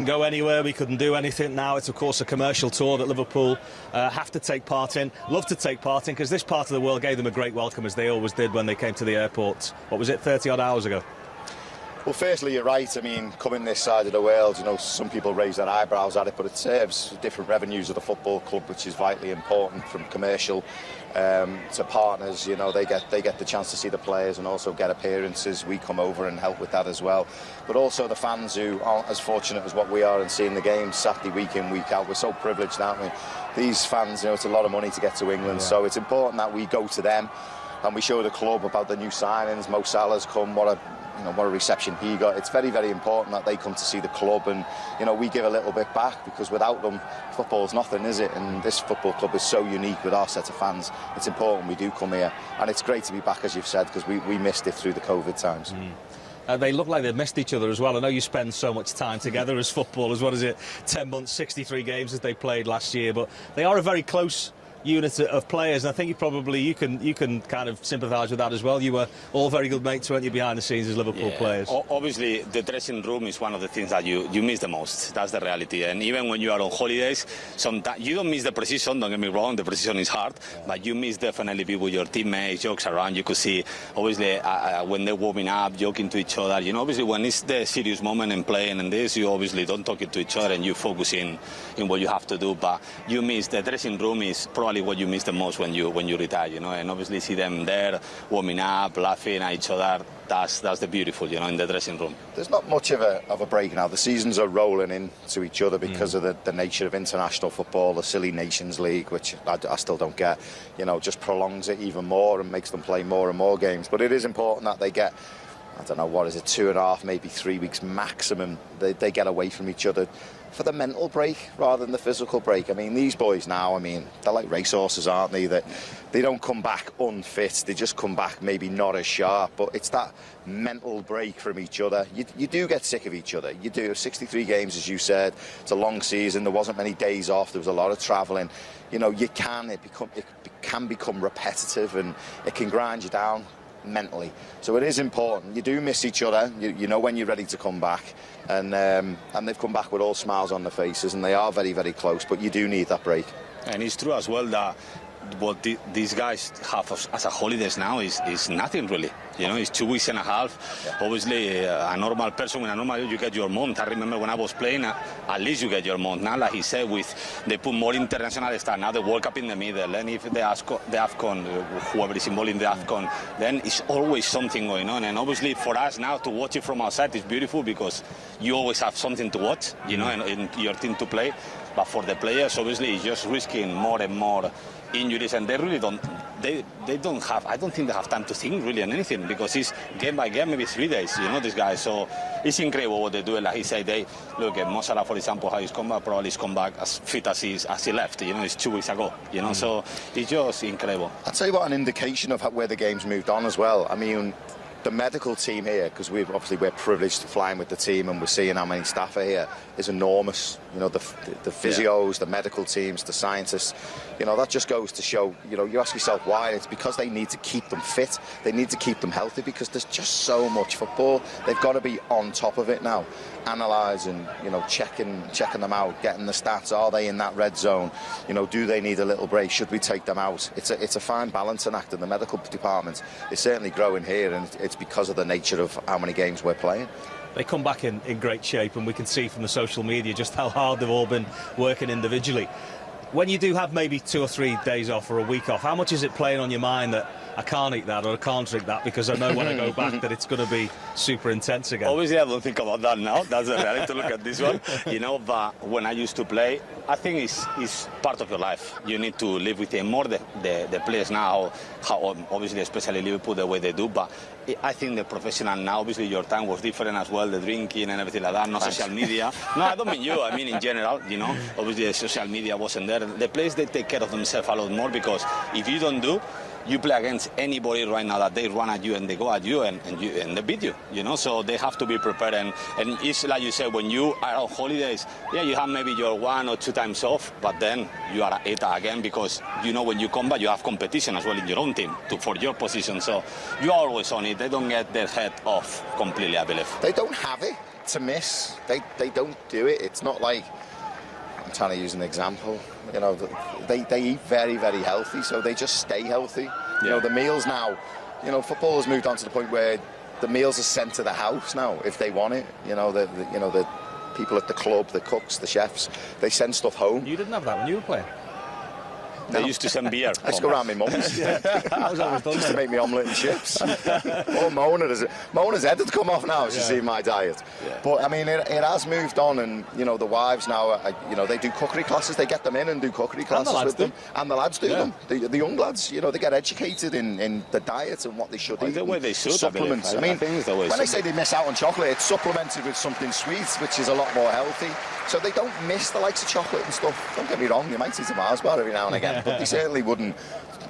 Go anywhere, we couldn't do anything. Now it's of course a commercial tour that Liverpool have to take part in, love to take part in, because this part of the world gave them a great welcome, as they always did when they came to the airport. What was it, 30 odd hours ago? Well, firstly, you're right. I mean, coming this side of the world, you know, some people raise their eyebrows at it, but it serves different revenues of the football club, which is vitally important, from commercial to partners. You know, they get the chance to see the players and also get appearances. We come over and help with that as well. But also the fans who aren't as fortunate as what we are and seeing the games Saturday week in, week out. We're so privileged, aren't we? These fans, you know, it's a lot of money to get to England, so it's important that we go to them and we show the club about the new signings. Mo Salah's come, what a reception he got. It's very, very important that they come to see the club, and you know, we give a little bit back, because without them, football's nothing, is it? And this football club is so unique with our set of fans. It's important we do come here, and it's great to be back, as you've said, because we missed it through the COVID times. They look like they've missed each other as well. I know you spend so much time together as footballers. What is it, 10 months, 63 games as they played last year, but they are a very close unit of players, and I think you can kind of sympathise with that as well. You were all very good mates, weren't you, behind the scenes as Liverpool players? Obviously, the dressing room is one of the things that you miss the most. That's the reality. And even when you are on holidays, sometimes you don't miss the precision. Don't get me wrong, the precision is hard, but you miss definitely be with your teammates, jokes around. You could see, obviously, when they're warming up, joking to each other. You know, obviously, when it's the serious moment and playing and this, you obviously don't talk to each other and you focus in what you have to do. But you miss the dressing room is probably what you miss the most when you retire, you know, and obviously see them there warming up, laughing at each other. That's the beautiful, you know, in the dressing room. There's not much of a break now. The seasons are rolling into each other because of the nature of international football, the silly Nations League, which I still don't get, you know, just prolongs it even more and makes them play more and more games. But it is important that they get, I don't know, what is it, 2.5, maybe 3 weeks maximum, they get away from each other for the mental break rather than the physical break. I mean, these boys now, I mean, they're like racehorses, aren't they? That they don't come back unfit, they just come back maybe not as sharp, but it's that mental break from each other. You do get sick of each other. You do. 63 games, as you said, it's a long season, there wasn't many days off, there was a lot of travelling. You know, it can become repetitive, and it can grind you down mentally. So it is important. You do miss each other. You know when you're ready to come back, and they've come back with all smiles on their faces, and they are very, very close. But you do need that break. And it's true as well that what these guys have as a holidays now is nothing really. You know, it's 2.5 weeks. Obviously, a normal person, in a normal you get your month. I remember when I was playing, at least you get your month. Now, like he said, they put more international stuff. Now the World Cup in the middle, and if the AFCON, whoever is involved in the AFCON, then it's always something going on. And obviously, for us now to watch it from outside is beautiful, because you always have something to watch, you know, and your team to play. But for the players, obviously, it's just risking more and more injuries, and they really don't. They don't have. I don't think they have time to think really on anything, because it's game by game, maybe 3 days. You know, these guys. So it's incredible what they do. Like he said, they look at Mo Salah, for example, how he's come back. Probably he's come back as fit as he left. You know, it's 2 weeks ago. You know, so it's just incredible. I'll tell you what, an indication of where the game's moved on as well. I mean, the medical team here, because we're privileged to flying with the team, and we're seeing how many staff are here, is enormous. You know, the physios, the medical teams, the scientists. You know, that just goes to show, you know, you ask yourself why. It's because they need to keep them fit. They need to keep them healthy, because there's just so much football. They've got to be on top of it now, analysing, you know, checking them out, getting the stats. Are they in that red zone? You know, do they need a little break? Should we take them out? It's a fine balancing act, and the medical department is certainly growing here, and it's because of the nature of how many games we're playing. They come back in great shape, and we can see from the social media just how hard they've all been working individually. When you do have maybe 2 or 3 days off or a week off, how much is it playing on your mind that I can't eat that or I can't drink that, because I know when I go back that it's going to be super intense again? Obviously, I don't think about that now. That's the reality to look at this one. You know, but when I used to play, I think it's part of your life. You need to live with it more. The players now, how obviously, especially Liverpool, the way they do. But I think the professional now, obviously, your time was different as well, the drinking and everything like that, no social media. No, I don't mean you. I mean in general, you know. Obviously, the social media wasn't there. The players, they take care of themselves a lot more, because if you don't do, you play against anybody right now that they run at you and they go at you and they beat you, you know, so they have to be prepared. And it's like you said, when you are on holidays, yeah, you have maybe your 1 or 2 times off, but then you are at it again, because, you know, when you come back, you have competition as well in your own team for your position, so you're always on it. They don't get their head off completely, I believe. They don't have it. to miss. They don't do it. It's not like, I'm trying to use an example. You know, they eat very, very healthy, so they just stay healthy. Yeah. You know, the meals now. You know, football has moved on to the point where the meals are sent to the house now if they want it. You know, the people at the club, the cooks, the chefs, they send stuff home. You didn't have that when you were playing? They used to send beer. I used to go around my mum's. I was always done used to make me omelette and chips. Oh, Mona's head had come off now. She's seen my diet. Yeah. But I mean, it has moved on, and you know, the wives now, you know, they do cookery classes. They get them in and do cookery classes with them, and the lads do them. The young lads, you know, they get educated in the diet and what they should eat. The way they should. Supplements. I mean, when they say they miss out on chocolate, it's supplemented with something sweet, which is a lot more healthy. So they don't miss the likes of chocolate and stuff. Don't get me wrong, you might eat a Mars bar every now and again, but they certainly wouldn't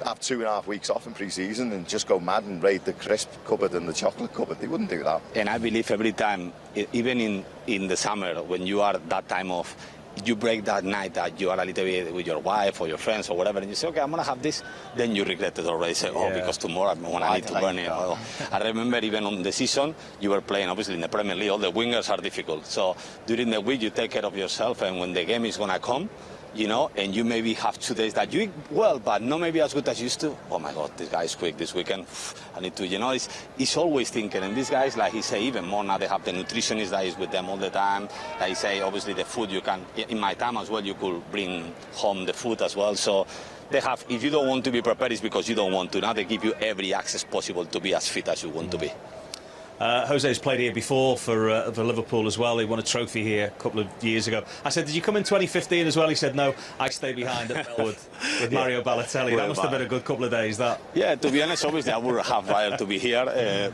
have 2.5 weeks off in pre-season and just go mad and raid the crisp cupboard and the chocolate cupboard. They wouldn't do that. And I believe every time, even in the summer, when you are that time off, you break that night that you are a little bit with your wife or your friends or whatever, and you say, okay, I'm going to have this, then you regret it already. Say, because tomorrow I need to burn it. I remember even on the season, you were playing, obviously, in the Premier League, all the wingers are difficult. So during the week, you take care of yourself, and when the game is going to come, you know, and you maybe have 2 days that you eat well, but not maybe as good as you used to. Oh my God, this guy is quick this weekend. I need to, you know, he's always thinking. And these guys, like he say, even more now they have the nutritionist that is with them all the time. Like he say, obviously the food you can, in my time as well, you could bring home the food as well. So they have, if you don't want to be prepared, it's because you don't want to. Now they give you every access possible to be as fit as you want to be. Jose's played here before for Liverpool as well. He won a trophy here a couple of years ago. I said, did you come in 2015 as well? He said, no, I stayed behind at Melwood with Mario Balotelli. That must have been a good couple of days, that. Yeah, to be honest, obviously I would have rather to be here,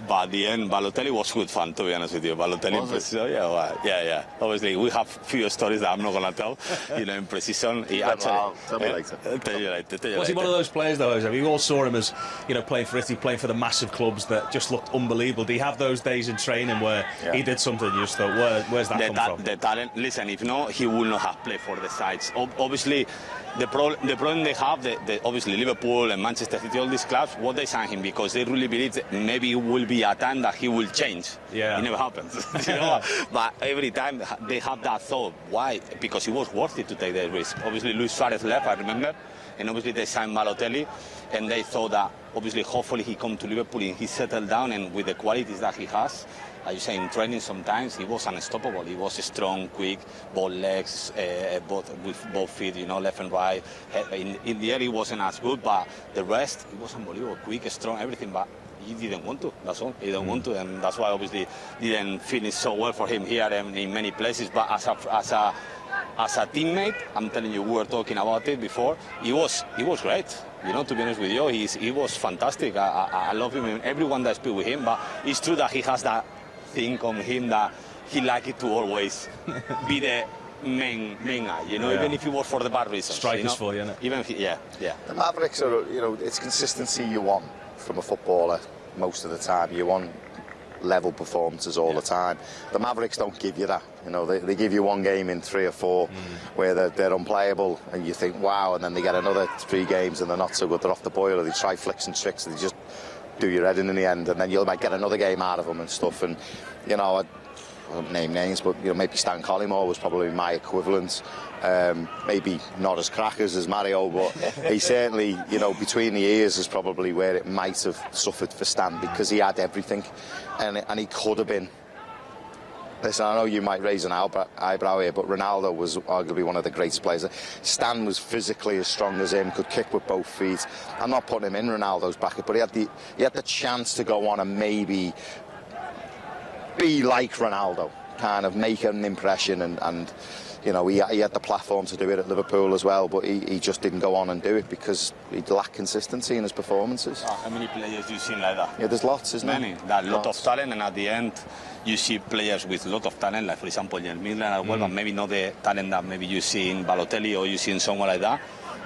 but at the end, Balotelli was good fun, to be honest with you. Balotelli in precision, yeah. Obviously, we have few stories that I'm not going to tell, you know, in precision. He actually... Tell me later. Was he one of those players, though, Jose? We all saw him as, you know, playing for Italy, playing for the massive clubs that just looked unbelievable. Do you have those days in training where he did something you just thought, where's that come from? The talent, listen, if not, he will not have played for the sides. Obviously, the problem they have, obviously Liverpool and Manchester City, all these clubs, what they sign him because they really believe that maybe it will be a time that he will change. Yeah. It never happens. You know? But every time they have that thought. Why? Because it was worth it to take the risk. Obviously, Luis Suarez left, I remember, and obviously they signed Balotelli, and they thought that obviously hopefully he come to Liverpool and he settled down, and with the qualities that he has, as you say, in training sometimes he was unstoppable. He was strong, quick, both legs, with both feet, you know, left and right. In the air he wasn't as good, but the rest he was unbelievable, quick, strong, everything. But he didn't want to. That's all. He didn't want to, and that's why obviously didn't finish so well for him here and in many places. But as a teammate, I'm telling you, we were talking about it before. He was great. You know, to be honest with you, he was fantastic. I love him and everyone that speaks with him. But it's true that he has that thing on him that he likes it to always be the main guy. You know, even if it was for the bad reasons. Strikers for you, innit? Even The Mavericks are, you know, it's consistency you want from a footballer most of the time. You want level performances all the time. The Mavericks don't give you that. You know, they give you one game in 3 or 4 where they're unplayable and you think, wow, and then they get another 3 games and they're not so good, they're off the boil, or they try flicks and tricks, they just do your head in the end, and then you might get another game out of them and stuff. And, you know, I won't name names, but, you know, maybe Stan Collymore was probably my equivalent. Maybe not as crackers as Mario, but he certainly, you know, between the ears is probably where it might have suffered for Stan, because he had everything, and he could have been. Listen, I know you might raise an eyebrow here, but Ronaldo was arguably one of the greatest players. Stan was physically as strong as him, could kick with both feet. I'm not putting him in Ronaldo's bracket, but he had the chance to go on and maybe be like Ronaldo, kind of make an impression, and you know, he had the platform to do it at Liverpool as well, but he just didn't go on and do it because he lacked consistency in his performances. How many players do you see like that? Yeah, there's lots, isn't there? Many. A lot of talent, and at the end, you see players with a lot of talent, like for example, Jan Miller as well, but maybe not the talent that maybe you see in Balotelli or you see in someone like that,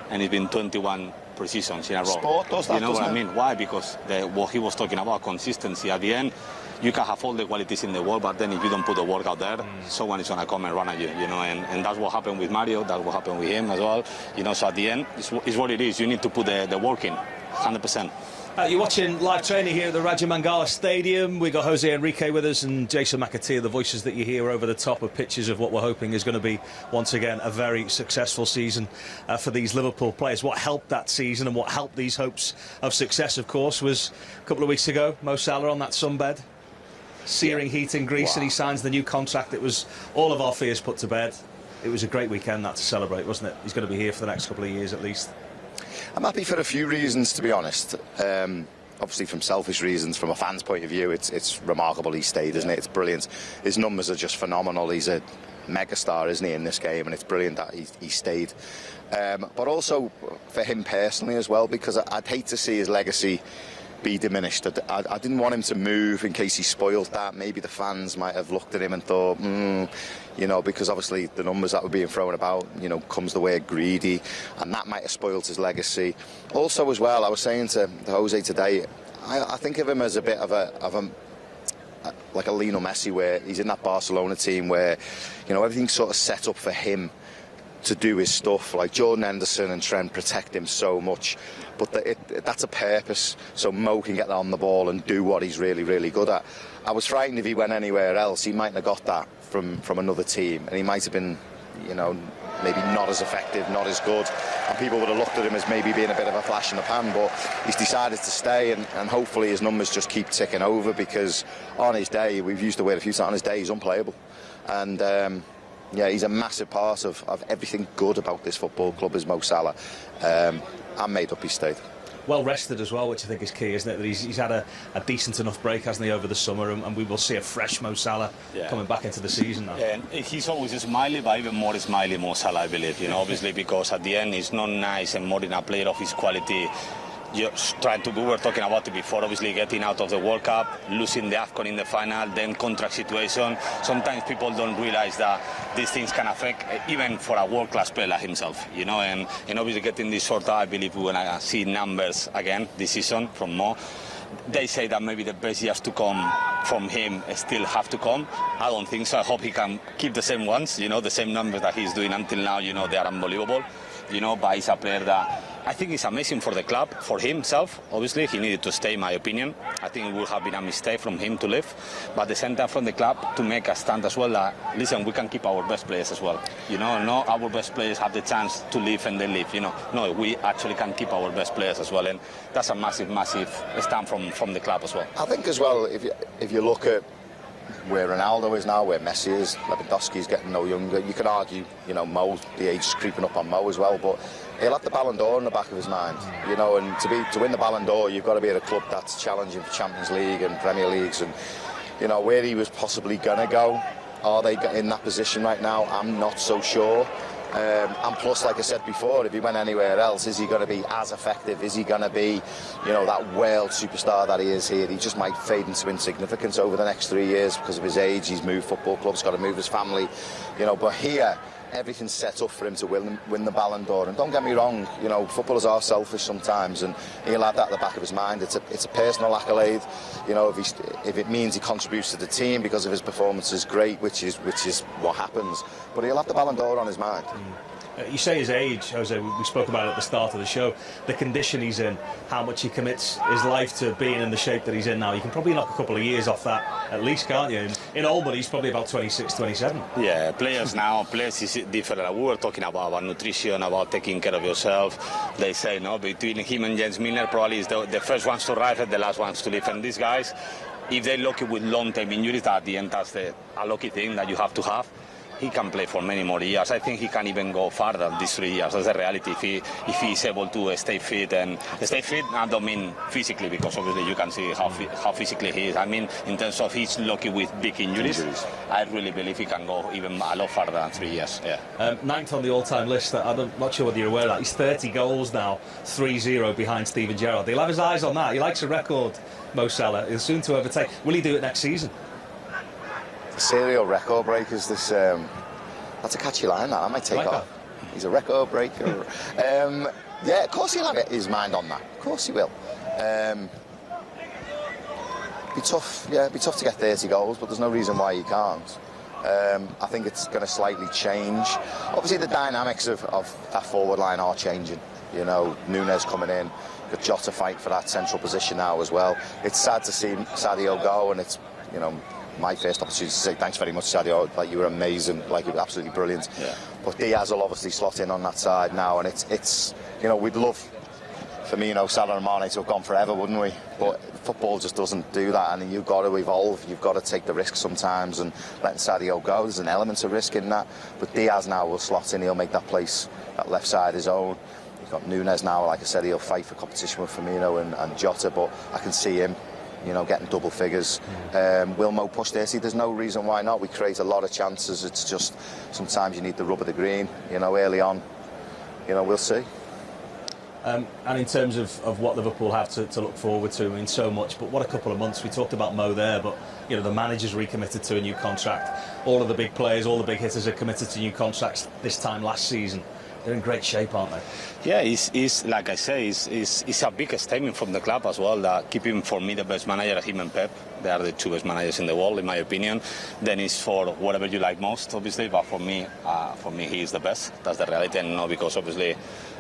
and it's been 21 pre-seasons in a row. Sport does that, you know what I mean? Why? Because what he was talking about, consistency. At the end, you can have all the qualities in the world, but then if you don't put the work out there, someone is going to come and run at you, you know, and that's what happened with Mario, that's what happened with him as well, you know, so at the end, it's what it is. You need to put the work in, 100%. You're watching live training here at the Raja Mangala Stadium. We've got Jose Enrique with us and Jason McAteer, the voices that you hear over the top of pictures of what we're hoping is going to be, once again, a very successful season for these Liverpool players. What helped that season and what helped these hopes of success, of course, was a couple of weeks ago, Mo Salah on that sunbed, searing heat in Greece, and he signs the new contract. It was all of our fears put to bed. It was a great weekend, that, to celebrate, wasn't it? He's going to be here for the next couple of years at least. I'm happy for a few reasons, to be honest. Obviously, from selfish reasons, from a fan's point of view, it's remarkable he stayed, isn't it? It's brilliant. His numbers are just phenomenal. He's a megastar, isn't he, in this game, and it's brilliant that he stayed. But also for him personally as well, because I'd hate to see his legacy be diminished. I didn't want him to move in case he spoiled that. Maybe the fans might have looked at him and thought, you know, because obviously the numbers that were being thrown about, you know, comes the word greedy, and that might have spoiled his legacy. Also, as well, I was saying to Jose today, I think of him as a bit of a like a Lionel Messi, where he's in that Barcelona team where, you know, everything's sort of set up for him to do his stuff. Like Jordan Henderson and Trent protect him so much, but that's a purpose, so Mo can get on the ball and do what he's really, really good at. I was frightened if he went anywhere else, he mightn't have got that from another team, and he might have been, you know, maybe not as effective, not as good, and people would have looked at him as maybe being a bit of a flash in the pan. But he's decided to stay, and hopefully his numbers just keep ticking over, because on his day, we've used the word a few times, on his day he's unplayable. And yeah, he's a massive part of everything good about this football club, is Mo Salah. I'm made up he stayed. Well rested as well, which I think is key, isn't it? That he's had a decent enough break, hasn't he, over the summer, and we will see a fresh Mo Salah coming back into the season now. Yeah, and he's always smiley, but even more smiley Mo Salah, I believe, you know, obviously, because at the end he's not nice and more than a player of his quality. Just trying to, we were talking about it before, obviously getting out of the World Cup, losing the AFCON in the final, then contract situation. Sometimes people don't realize that these things can affect even for a world-class player like himself, you know, and obviously getting this sort of, I believe we're going to see numbers again this season from Mo. They say that maybe the best years to come from him still have to come. I don't think so. I hope he can keep the same ones, you know, the same numbers that he's doing until now, you know, they are unbelievable. You know, but he's a player that I think is amazing for the club, for himself. Obviously, he needed to stay, in my opinion. I think it would have been a mistake from him to leave. But at the same time, from the club, to make a stand as well that, listen, we can keep our best players as well. You know, not our best players have the chance to leave and then leave, you know. No, we actually can keep our best players as well. And that's a massive, massive stand from the club as well. I think as well, if you look at where Ronaldo is now, where Messi is, Lewandowski's getting no younger. You can argue, you know, Mo, the age is creeping up on Mo as well, but he'll have the Ballon d'Or in the back of his mind, you know, and to win the Ballon d'Or, you've got to be at a club that's challenging for Champions League and Premier Leagues, and, you know, where he was possibly going to go, are they in that position right now? I'm not so sure. And plus, like I said before, if he went anywhere else, is he going to be as effective? Is he going to be, you know, that world superstar that he is here? He just might fade into insignificance over the next 3 years because of his age. He's moved football clubs, got to move his family, you know. But here, everything's set up for him to win the Ballon d'Or. And don't get me wrong, you know, footballers are selfish sometimes, and he'll have that at the back of his mind. It's a personal accolade, you know. If it means he contributes to the team because of his performances, great, which is what happens. But he'll have the Ballon d'Or on his mind. You say his age, Jose, we spoke about it at the start of the show, the condition he's in, how much he commits his life to being in the shape that he's in now. You can probably knock a couple of years off that at least, can't you? In Albany, he's probably about 26, 27. Yeah, players is different. We were talking about nutrition, about taking care of yourself. They say, no, between him and James Milner, probably is the first ones to arrive and the last ones to leave. And these guys, if they're lucky with long-term injuries, at the end, that's a lucky thing that you have to have. He can play for many more years. I think he can even go farther these 3 years. That's the reality. If he's able to stay fit, and stay fit, I don't mean physically, because obviously you can see how physically he is. I mean, in terms of he's lucky with big injuries. I really believe he can go even a lot farther than 3 years. Yeah. Ninth on the all-time list. I'm not sure whether you're aware of that. He's 30 goals now, 3-0 behind Steven Gerrard. He'll have his eyes on that. He likes a record, Mo Salah. He'll soon to overtake. Will he do it next season? Serial record breakers, this that's a catchy line, that I might take off. He's a record breaker. Yeah, of course he'll have his mind on that, of course he will. Be tough to get 30 goals, but there's no reason why he can't. I think it's going to slightly change. Obviously the dynamics of that forward line are changing. You know, Nunes coming in, got Jota fighting for that central position now as well. It's sad to see Sadio go, and it's, you know, my first opportunity to say thanks very much, Sadio. Like, you were amazing, like, you were absolutely brilliant. Yeah. But Diaz will obviously slot in on that side now, and it's you know, we'd love Firmino, Salah and Mane to have gone forever, wouldn't we? But football just doesn't do that, and you've got to evolve. You've got to take the risk sometimes, and letting Sadio go, there's an element of risk in that. But Diaz now will slot in. He'll make that place, that left side, his own. You've got Nunes now, like I said, he'll fight for competition with Firmino and Jota, but I can see him, you know, getting double figures. Will Mo push this? There's no reason why not. We create a lot of chances. It's just sometimes you need the rub of the green, you know, early on. You know, we'll see. And in terms of what Liverpool have to look forward to, I mean, so much, but what a couple of months. We talked about Mo there, but, you know, the manager's recommitted to a new contract. All of the big players, all the big hitters are committed to new contracts this time last season. They're in great shape, aren't they? Yeah, it's like I say, it's a big statement from the club as well, that keep him, for me, the best manager, him and Pep. They are the two best managers in the world, in my opinion. Then it's for whatever you like most, obviously, but for me, he is the best. That's the reality, and not because, obviously,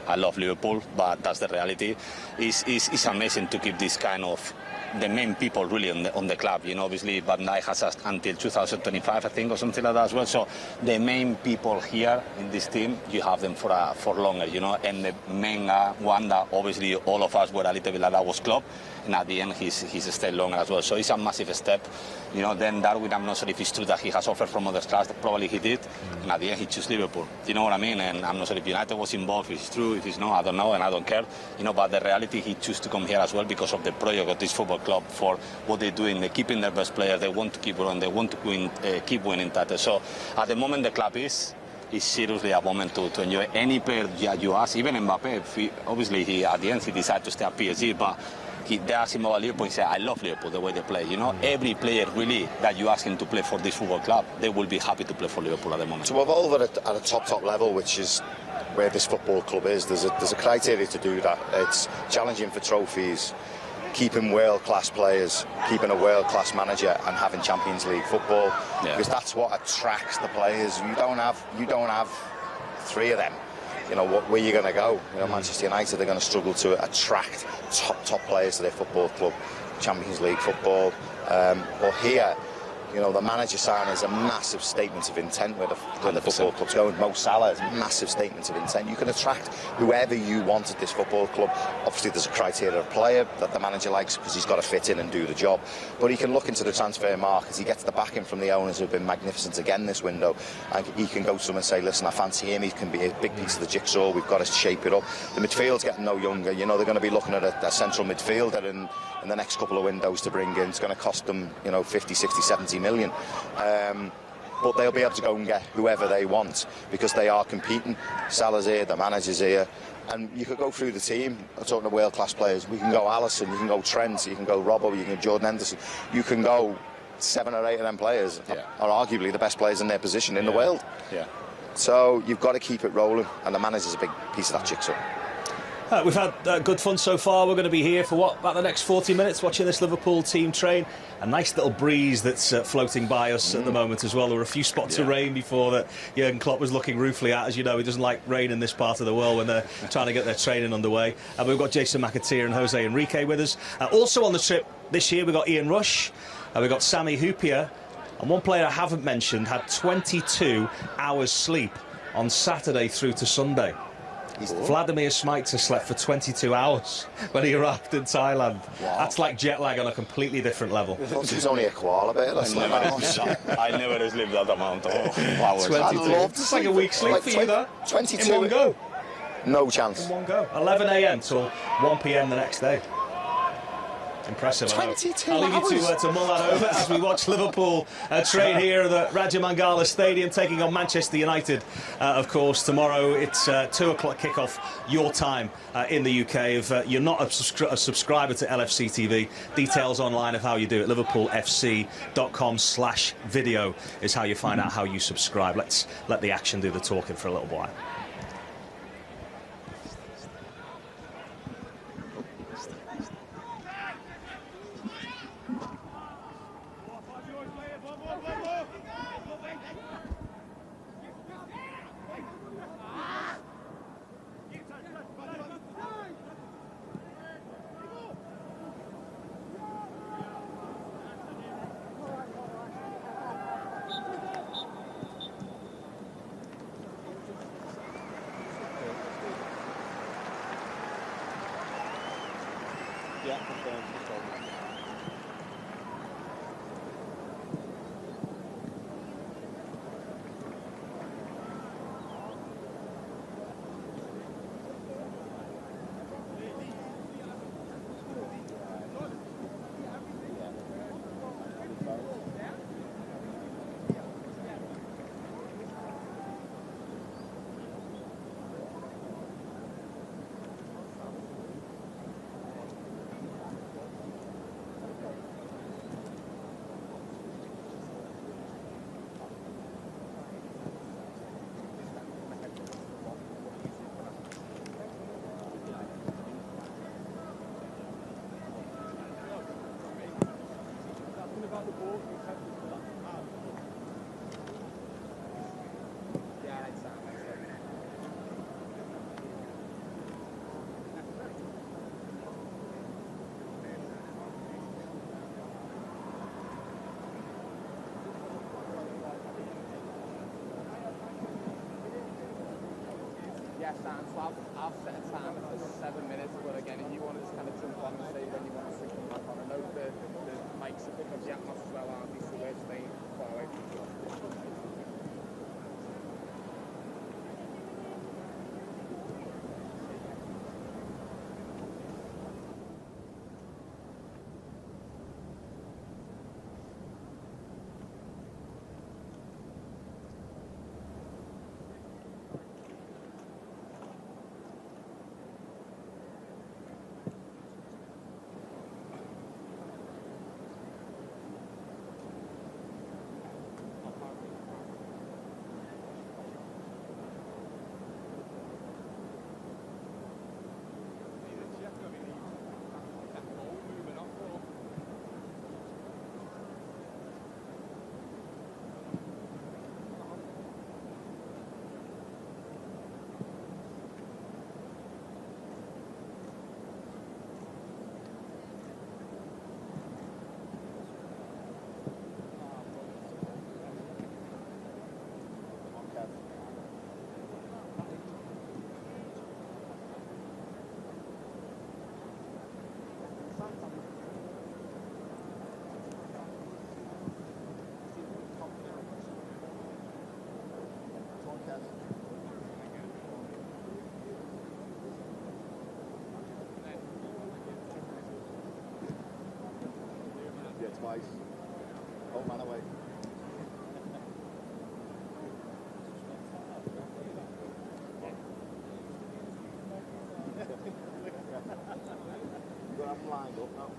I love Liverpool, but that's the reality. It's amazing to keep this kind of the main people really on the club. You know, obviously Van Dijk has us until 2025, I think, or something like that as well. So the main people here in this team, you have them for longer, you know. And the main one that obviously all of us were a little bit like that was Klopp. And at the end, he's stayed longer as well. So it's a massive step. You know, then Darwin, I'm not sure if it's true that he has offered from other clubs. Probably he did. And at the end, he chose Liverpool. You know what I mean? And I'm not sure if United was involved. If it's true, if it's not, I don't know, and I don't care. You know, but the reality, he chose to come here as well because of the project of this football club, for what they're doing. They're keeping their best players. They want to keep growing. They want to keep winning titles. So at the moment, the club is seriously a moment to enjoy. Any player you ask, even Mbappe, obviously he at the end he decided to stay at PSG, but they asked him about Liverpool. He said, "I love Liverpool, the way they play." You know, every player really that you ask him to play for this football club, they will be happy to play for Liverpool at the moment. To evolve at a top level, which is where this football club is, there's a criteria to do that. It's challenging for trophies, keeping world-class players, keeping a world-class manager, and having Champions League football, because that's what attracts the players. You don't have three of them. You know, where you're going to go. You know, Manchester United are going to struggle to attract top players to their football club, Champions League football. But here, you know, the manager signing is a massive statement of intent where the football club's going. Mo Salah is a massive statement of intent. You can attract whoever you want at this football club. Obviously, there's a criteria of player that the manager likes because he's got to fit in and do the job. But he can look into the transfer market. He gets the backing from the owners who have been magnificent again this window. And he can go to them and say, listen, I fancy him. He can be a big piece of the jigsaw. We've got to shape it up. The midfield's getting no younger. You know, they're going to be looking at a central midfielder in the next couple of windows to bring in. It's going to cost them, you know, 50, 60, 70 million. But they'll be able to go and get whoever they want because they are competing. Salah's here, the manager's here, and you could go through the team. I'm talking to world-class players. We can go Alisson, you can go Trent, you can go Robbo, you can go Jordan Henderson. You can go 7 or 8 of them players are arguably the best players in their position in the world. Yeah. So you've got to keep it rolling, and the manager's a big piece of that jigsaw. We've had good fun so far. We're going to be here for about the next 40 minutes watching this Liverpool team train. A nice little breeze that's floating by us at the moment as well. There were a few spots of rain before that Jurgen Klopp was looking ruefully at. As you know, he doesn't like rain in this part of the world when they're trying to get their training underway. We've got Jason McAteer and Jose Enrique with us. Also on the trip this year, we've got Ian Rush, we've got Sami Hyypiä, and one player I haven't mentioned had 22 hours sleep on Saturday through to Sunday. Vladimir Smicer slept for 22 hours when he arrived in Thailand. Wow. That's like jet lag on a completely different level. I thought it was only a koala bear. I never sleep that amount of hours. 22. It's like a week's sleep for you, though. 22 in one go. No chance. In one go. 11 a.m. till 1 p.m. the next day. Impressive. 22 I'll leave hours. you to mull that over as we watch Liverpool train here at the Raja Mangala Stadium, taking on Manchester United. Of course, tomorrow it's 2 o'clock kickoff your time in the UK. If you're not a subscriber to LFC TV, details online of how you do it. LiverpoolFC.com/video is how you find out how you subscribe. Let's let the action do the talking for a little while. Yeah, confirmed. Yeah, Sam, so I've set a timer for 7 minutes, but again, if you want to just kind of jump on and say when you want us to come back on, I know the mics are picking up the atmosphere as well, aren't they, so we're staying far away from each other. Twice. Oh, man away. You're going to have them lined up now.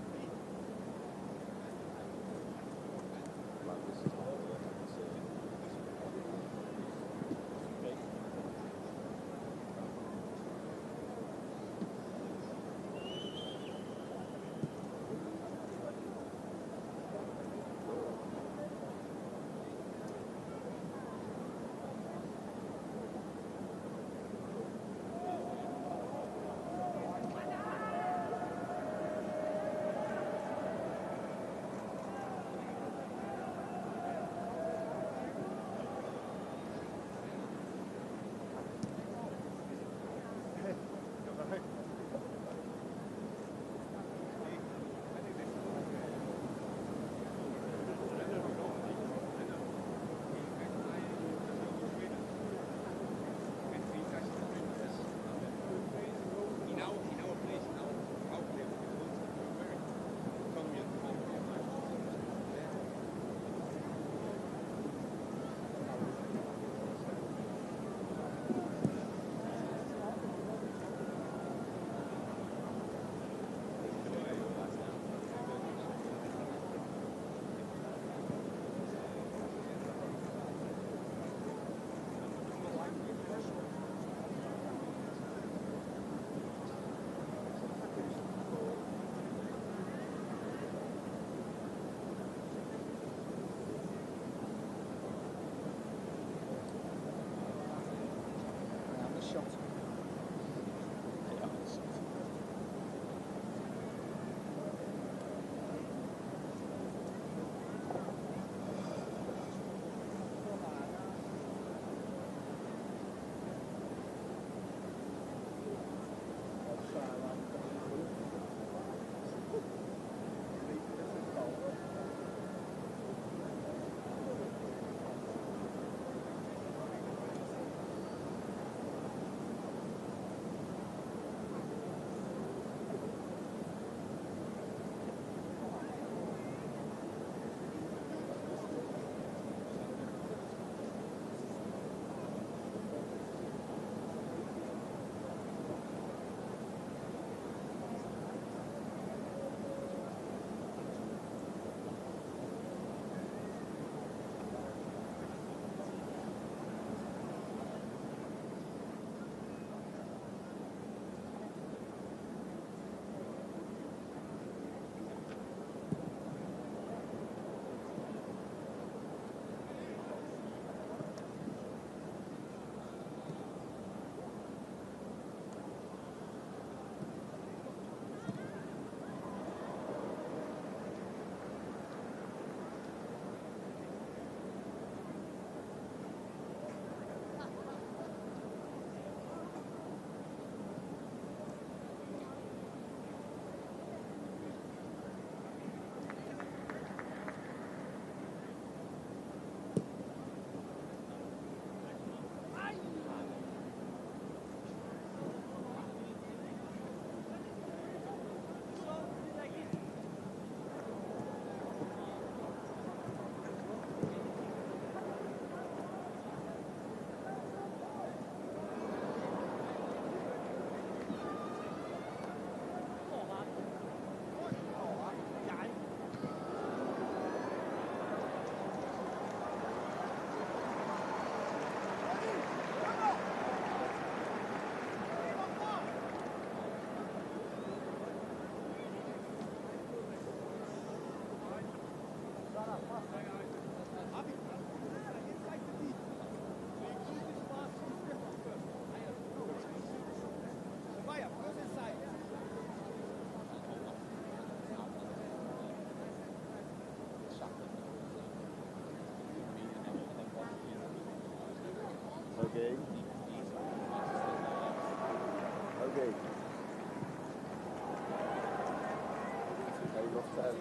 Okay. Okay. There you go, Ted.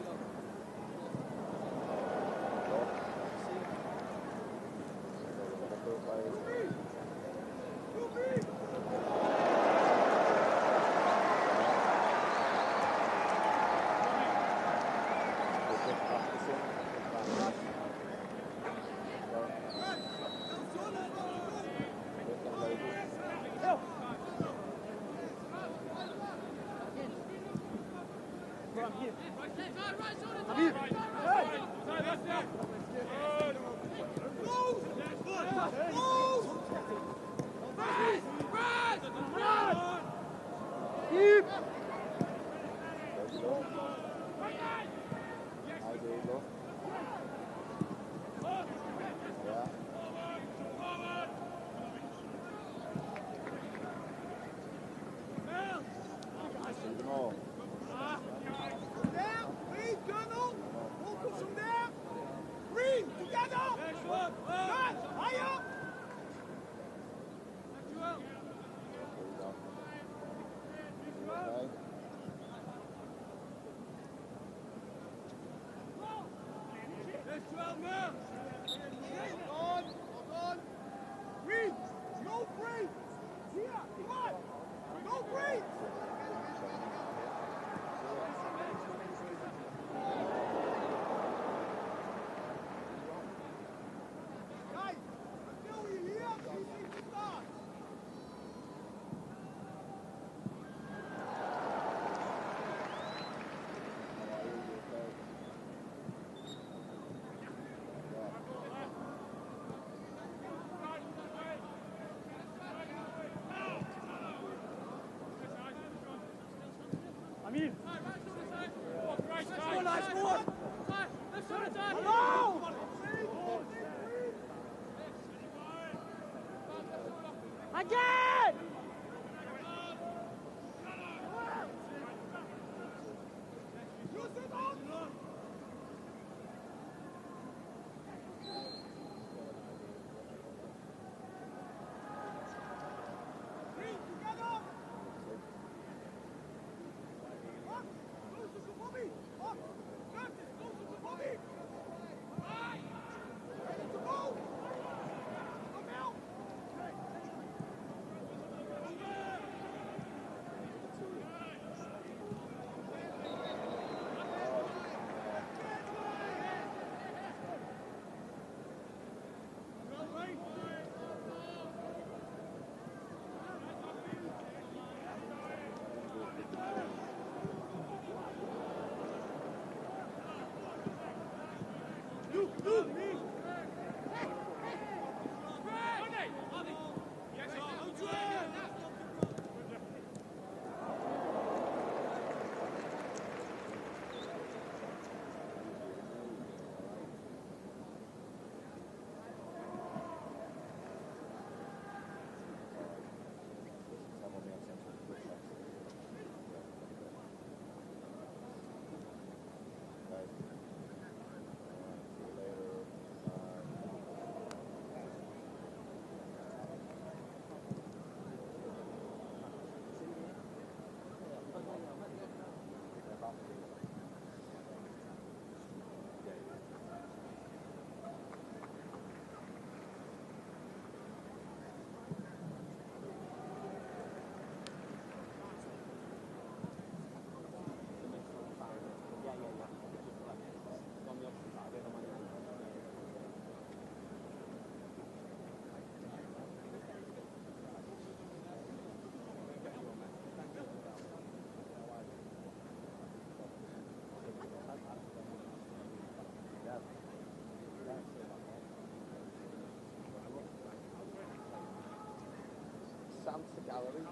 Sam's gallery.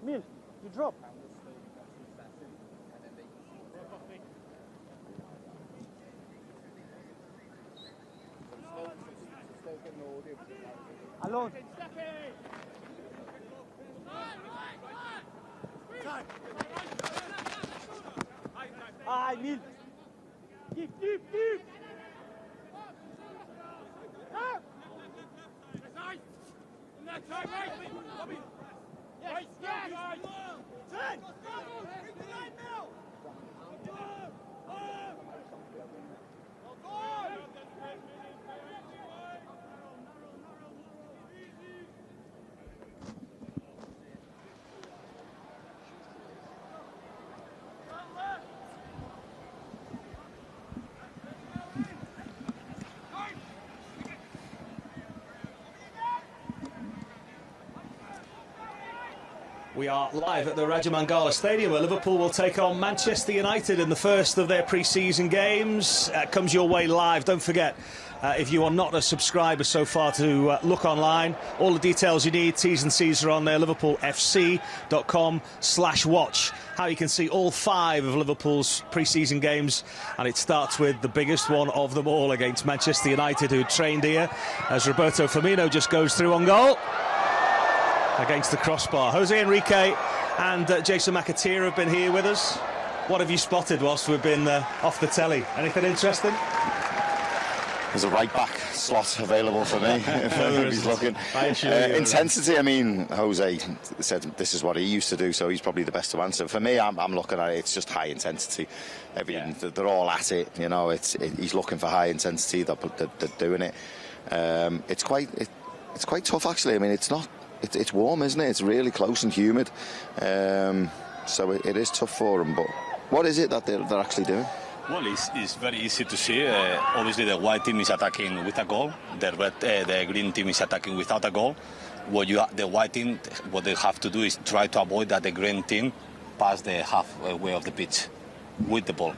Mil, you drop. Alone. Ah, Mil. Keep. We are live at the Raja Mangala Stadium where Liverpool will take on Manchester United in the first of their pre-season games. Comes your way live. Don't forget, if you are not a subscriber so far, to look online. All the details you need, T's and C's are on there, liverpoolfc.com/watch. How you can see all 5 of Liverpool's pre-season games, and it starts with the biggest one of them all against Manchester United, who trained here, as Roberto Firmino just goes through on goal against the crossbar. Jose Enrique and Jason McAteer have been here with us. What have you spotted whilst we've been off the telly? Anything interesting? There's a right-back slot available for me if he's looking. Intensity, I mean, Jose said this is what he used to do, so he's probably the best to answer. For me, I'm looking at it, it's just high intensity. Everything, they're all at it, you know, he's looking for high intensity, they're doing it. It's quite tough, actually. I mean, it's warm, isn't it? It's really close and humid, so it is tough for them. But what is it that they're actually doing? Well, it's very easy to see. Obviously, the white team is attacking with a goal. The green team is attacking without a goal. The white team, what they have to do is try to avoid that the green team pass the halfway of the pitch with the ball.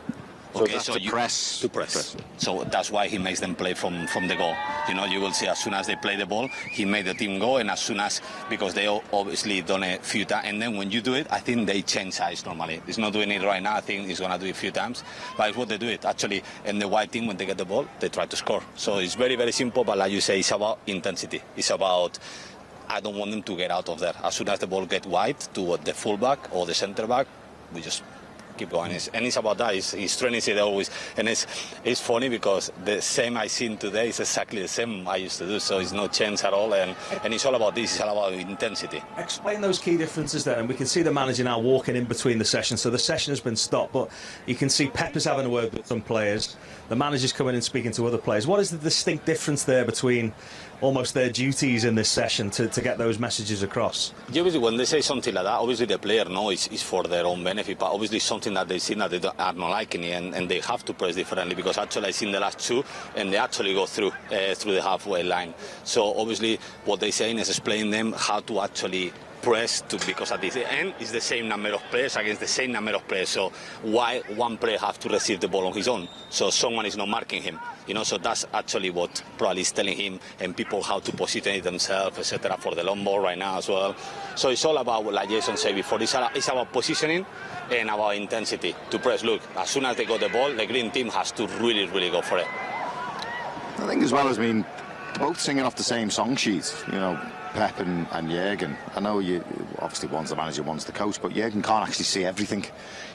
So okay, so to press. So that's why he makes them play from the goal. You know, you will see as soon as they play the ball, he made the team go, and as soon as, because they obviously done a few times, and then when you do it, I think they change size normally. He's not doing it right now. I think he's going to do it a few times, but it's what they do it actually. And the white team, when they get the ball, they try to score. So it's very, very simple, but like you say, it's about intensity. It's about, I don't want them to get out of there. As soon as the ball gets wide to the fullback or the centre back, we just keep going. And it's about that. He's training it always, and it's funny because the same I seen today is exactly the same I used to do. So it's no change at all, and it's all about this. It's all about intensity. Explain those key differences there, and we can see the manager now walking in between the sessions. So the session has been stopped, but you can see Pep is having a word with some players. The manager's coming in speaking to other players. What is the distinct difference there between almost their duties in this session to get those messages across? Yeah, obviously, when they say something like that, obviously the player knows it's for their own benefit, but obviously something that they see that they are not liking it, and they have to press differently, because actually I've seen the last 2 and they actually go through the halfway line. So obviously what they're saying is explaining them how to actually press because at the end it's the same number of players against the same number of players. So why one player have to receive the ball on his own? So someone is not marking him. You know, so that's actually what probably is telling him and people how to position themselves, etc. for the long ball right now as well. So it's all about, like Jason said before, it's about positioning and about intensity to press. Look, as soon as they got the ball, the green team has to really, really go for it. I think as well as being both singing off the same song sheet, you know, Pep and Jurgen. I know obviously one's the manager, one's the coach, but Jurgen can't actually see everything.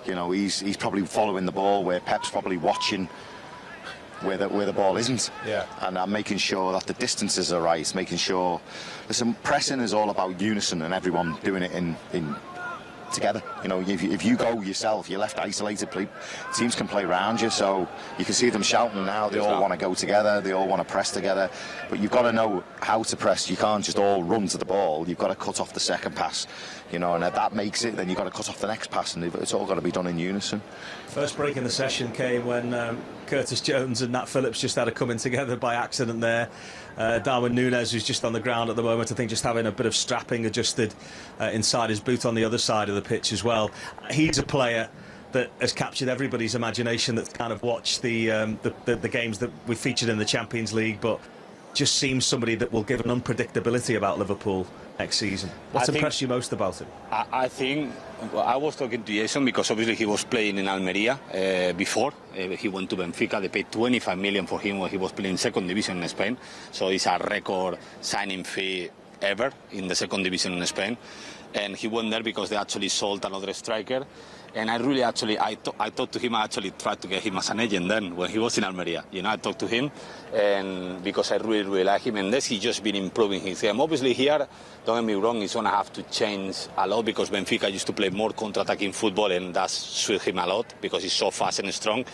You know, he's probably following the ball where Pep's probably watching where the ball isn't. Yeah. And I'm making sure that the distances are right, making sure. Listen, pressing is all about unison and everyone doing it in together. You know, if you go yourself, you're left isolated. Teams can play around you, so you can see them shouting now. They all want to go together. They all want to press together. But you've got to know how to press. You can't just all run to the ball. You've got to cut off the second pass. You know, and if that makes it, then you've got to cut off the next pass, and it's all got to be done in unison. First break in the session came when Curtis Jones and Nat Phillips just had a coming together by accident there. Darwin Núñez, who's just on the ground at the moment, I think just having a bit of strapping adjusted inside his boot on the other side of the pitch as well. He's a player that has captured everybody's imagination that's kind of watched the games that we featured in the Champions League, but just seems somebody that will give an unpredictability about Liverpool next season. What's impressed you most about him? I think I was talking to Jason because obviously he was playing in Almeria before. He went to Benfica. They paid 25 million for him when he was playing in second division in Spain. So it's a record signing fee ever in the second division in Spain. And he went there because they actually sold another striker. And I really actually, I talked to him. I actually tried to get him as an agent then when he was in Almeria. You know, I talked to him, and because I really, really like him, and then he's just been improving his game. Obviously here, don't get me wrong, he's gonna have to change a lot because Benfica used to play more counter-attacking football, and that suits him a lot because he's so fast and strong.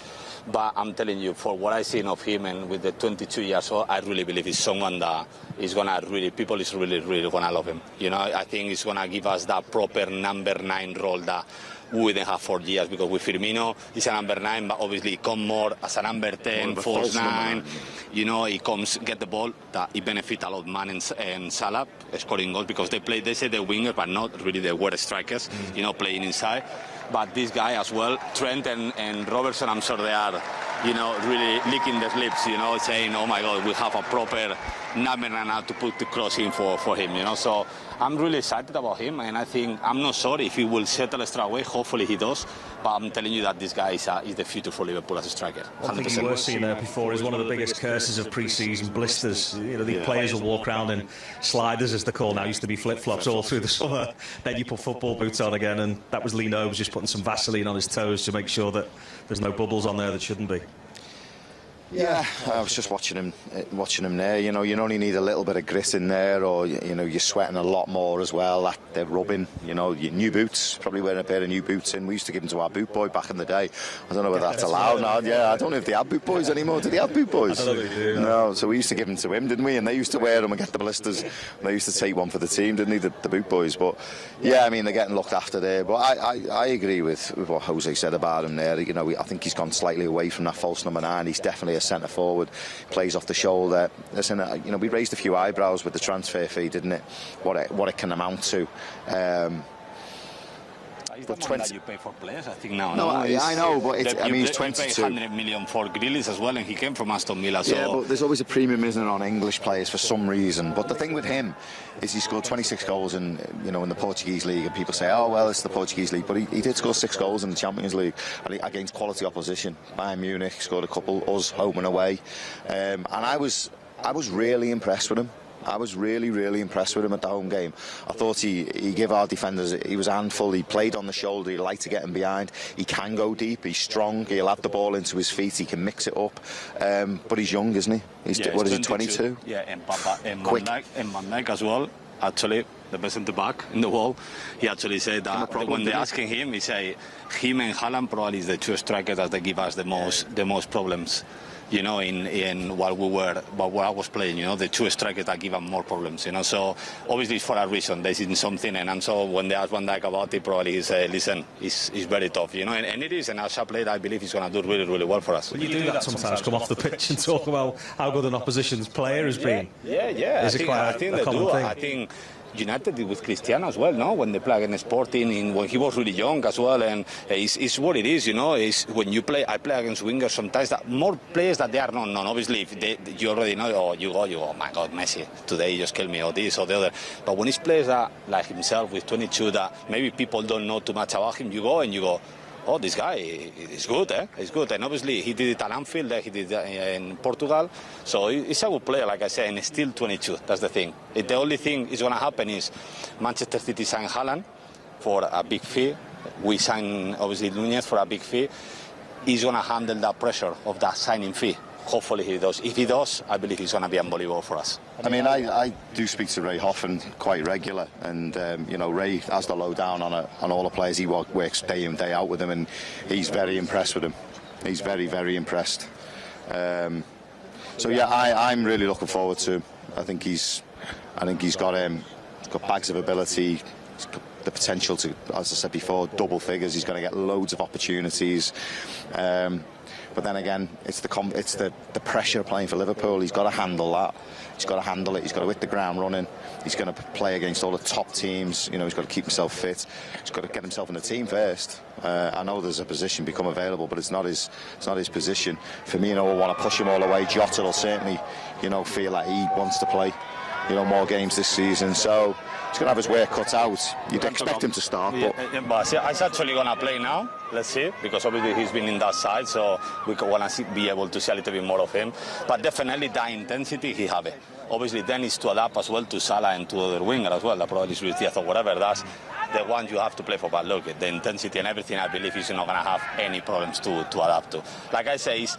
But I'm telling you, for what I've seen of him, and with the 22 years old, I really believe he's someone that is gonna really, people is really, really gonna love him. You know, I think he's gonna give us that proper number 9 role that we didn't have for years, because with Firmino, he's a number 9, but obviously he comes more as a number 10, false 9. You know, he comes, get the ball, that he benefit a lot Man and Salah scoring goals, because they say they're wingers, but not really, they were strikers, you know, playing inside. But this guy as well, Trent and Robertson, I'm sure they are, you know, really licking their lips, you know, saying, oh my God, we have a proper number now to put the cross in for him, you know. So I'm really excited about him, and I think, I'm not sure if he will settle straight away. Hopefully he does, but I'm telling you that this guy is the future for Liverpool as a striker. One thing you were seeing there before is one of the biggest curses of pre-season: blisters. You know, the players will walk around in sliders, as they're called now, used to be flip-flops all through the summer. Then you put football boots on again, and that was Lee Nobes just putting some Vaseline on his toes to make sure that there's no bubbles on there that shouldn't be. Yeah, I was just watching him there. You know, you only need a little bit of grit in there, or you know, you're sweating a lot more as well. They're rubbing. You know, your new boots. Probably wearing a pair of new boots in. We used to give them to our boot boy back in the day. I don't know whether that's allowed now. Yeah, I don't know if they have boot boys anymore. Do they have boot boys? I don't know if they do. No, so we used to give them to him, didn't we? And they used to wear them and get the blisters. And they used to take one for the team, didn't they? The boot boys. But yeah, I mean, they're getting looked after there. But I agree with what Jose said about him there. You know, I think he's gone slightly away from that false number 9. He's definitely a centre forward. Plays off the shoulder. Listen, you know, we raised a few eyebrows with the transfer fee, didn't it? What it can amount to. But 20 that you pay for players, I think now. No, I know, but I mean, he's 22. You pay 100 million for Grealish as well, and he came from Aston Villa. So. Yeah, but there's always a premium, isn't it, on English players for some reason. But the thing with him is he scored 26 goals in the Portuguese league, and people say, oh well, it's the Portuguese league, but he did score 6 goals in the Champions League against quality opposition. Bayern Munich scored a couple, us home and away, and I was really impressed with him. I was really, really impressed with him at the home game. I thought he gave our defenders, he was a handful. He played on the shoulder, he liked to get him behind. He can go deep, he's strong, he'll have the ball into his feet, he can mix it up. But he's young, isn't he? What is he, 22? Yeah, and Van Dijk as well. Actually, the best centre back in the world. He actually said that when they're asking him, he said him and Haaland probably is the 2 strikers that they give us the most problems. You know, in while I was playing, you know, the 2 strikers that give them more problems, you know. So obviously it's for a reason. They seen something, and I'm so when they ask Van Dijk about it, probably he said, listen, it's very tough, you know. And it is, and as a player, I believe he's going to do really, really well for us. Well, you do that sometimes, come off the pitch and talk about how good an opposition's player has been. Yeah. I think they do. Thing? I think United did with Cristiano as well, no? When they play against Sporting, when he was really young as well, and it's what it is, you know. It's when you play, I play against wingers sometimes that more players that they are not known. Obviously, if you already know, or you go, oh my God, Messi today he just killed me, or this or the other. But when it's players that like himself with 22 that maybe people don't know too much about him, you go, oh, this guy is good, eh? He's good. And obviously, he did it at Anfield, he did it in Portugal. So he's a good player, like I said, and he's still 22. That's the thing. The only thing is going to happen is Manchester City signed Haaland for a big fee. We signed, obviously, Nunez for a big fee. He's going to handle that pressure of that signing fee. Hopefully he does. If he does, I believe he's going to be unbelievable for us. I mean, I do speak to Ray Hoffman quite regular, and you know, Ray has the lowdown on all the players. He works day in, day out with them, and he's very impressed with them. He's very, very impressed. So yeah, I'm really looking forward to him. I think he's got bags of ability. He's got the potential to, as I said before, double figures. He's going to get loads of opportunities. But then again, it's the pressure of playing for Liverpool. He's got to handle that. He's got to handle it. He's got to hit the ground running. He's going to play against all the top teams. You know, he's got to keep himself fit. He's got to get himself in the team first. I know there's a position become available, but it's not his position. Firmino will want to push him all the way. Jota will certainly, you know, feel like he wants to play. more games this season. So he's going to have his work cut out. You'd expect him to start, but he's actually going to play now. Let's see, because obviously he's been in that side, so we want to be able to see a little bit more of him. But definitely that intensity he have it. Obviously then is to adapt as well to Salah and to other winger as well, probably Luis Diaz or whatever. That's the one you have to play for. But look, the intensity and everything, I believe he's not going to have any problems to adapt to. Like I say, is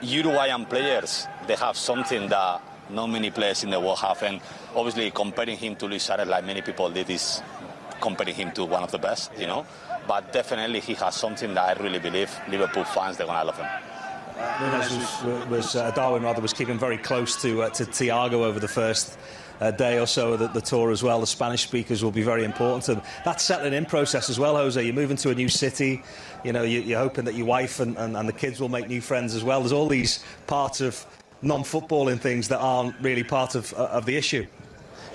Uruguayan players, they have something that not many players in the world have, and obviously comparing him to Luis Suarez, like many people did, is comparing him to one of the best, But definitely he has something that I really believe Liverpool fans, they're going to love him. Darwin was keeping very close to Thiago over the first day or so of the tour as well. The Spanish speakers will be very important to them. That settling in process as well, Jose. You're moving to a new city. You're hoping that your wife and the kids will make new friends as well. There's all these parts of non-footballing things that aren't really part of the issue.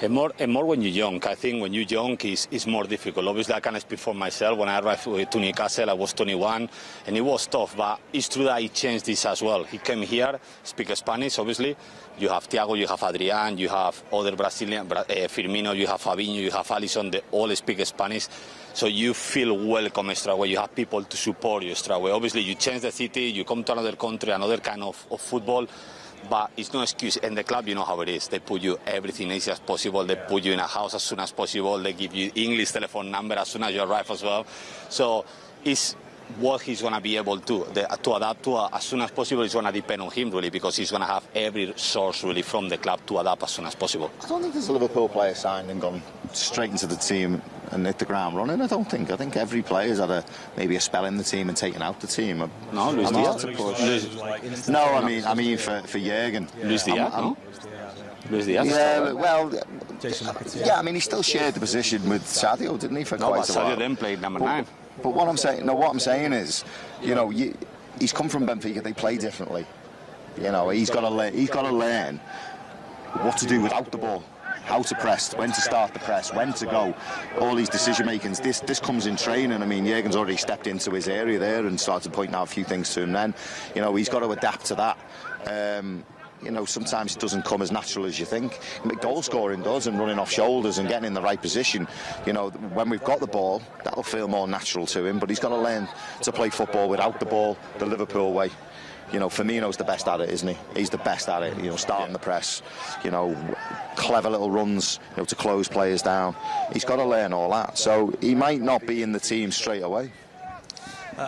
And more when you're young. I think when you're young, it's more difficult. Obviously, I can speak for myself. When I arrived to Newcastle, I was 21, and it was tough. But it's true that he changed this as well. He came here, speak Spanish, obviously. You have Thiago, you have Adrian, you have other Brazilian, Firmino, you have Fabinho, you have Alisson, they all speak Spanish. So you feel welcome straight away. You have people to support you straight away. Obviously, you change the city, you come to another country, another kind of football. But it's no excuse. In the club, you know how it is. They put you everything easy as possible. They put you in a house as soon as possible. They give you English telephone number as soon as you arrive as well. So it's what he's going to be able to adapt to as soon as possible. Is going to depend on him, really, because he's going to have every source, really, from the club to adapt as soon as possible. I don't think there's a Liverpool player signed and gone straight into the team and hit the ground running. I think every player's had maybe a spell in the team and taken out the team. No, Luis Diaz. No, I mean for Jurgen. Luis Diaz. Luis Diaz. Yeah, well, Jason McAtee. yeah. I mean, he still shared the position with Sadio, didn't he, for quite a while? Sadio then played number 9. But what I'm saying is, he's come from Benfica. They play differently. He's got to learn what to do without the ball, how to press, when to start the press, when to go. All these decision makings. This comes in training. I mean, Jurgen's already stepped into his area there and started pointing out a few things to him. Then, he's got to adapt to that. Sometimes it doesn't come as natural as you think. Goal scoring does, and running off shoulders and getting in the right position. When we've got the ball, that'll feel more natural to him. But he's got to learn to play football without the ball, the Liverpool way. Firmino's the best at it, isn't he? He's the best at it. Starting the press, clever little runs, to close players down. He's got to learn all that. So he might not be in the team straight away.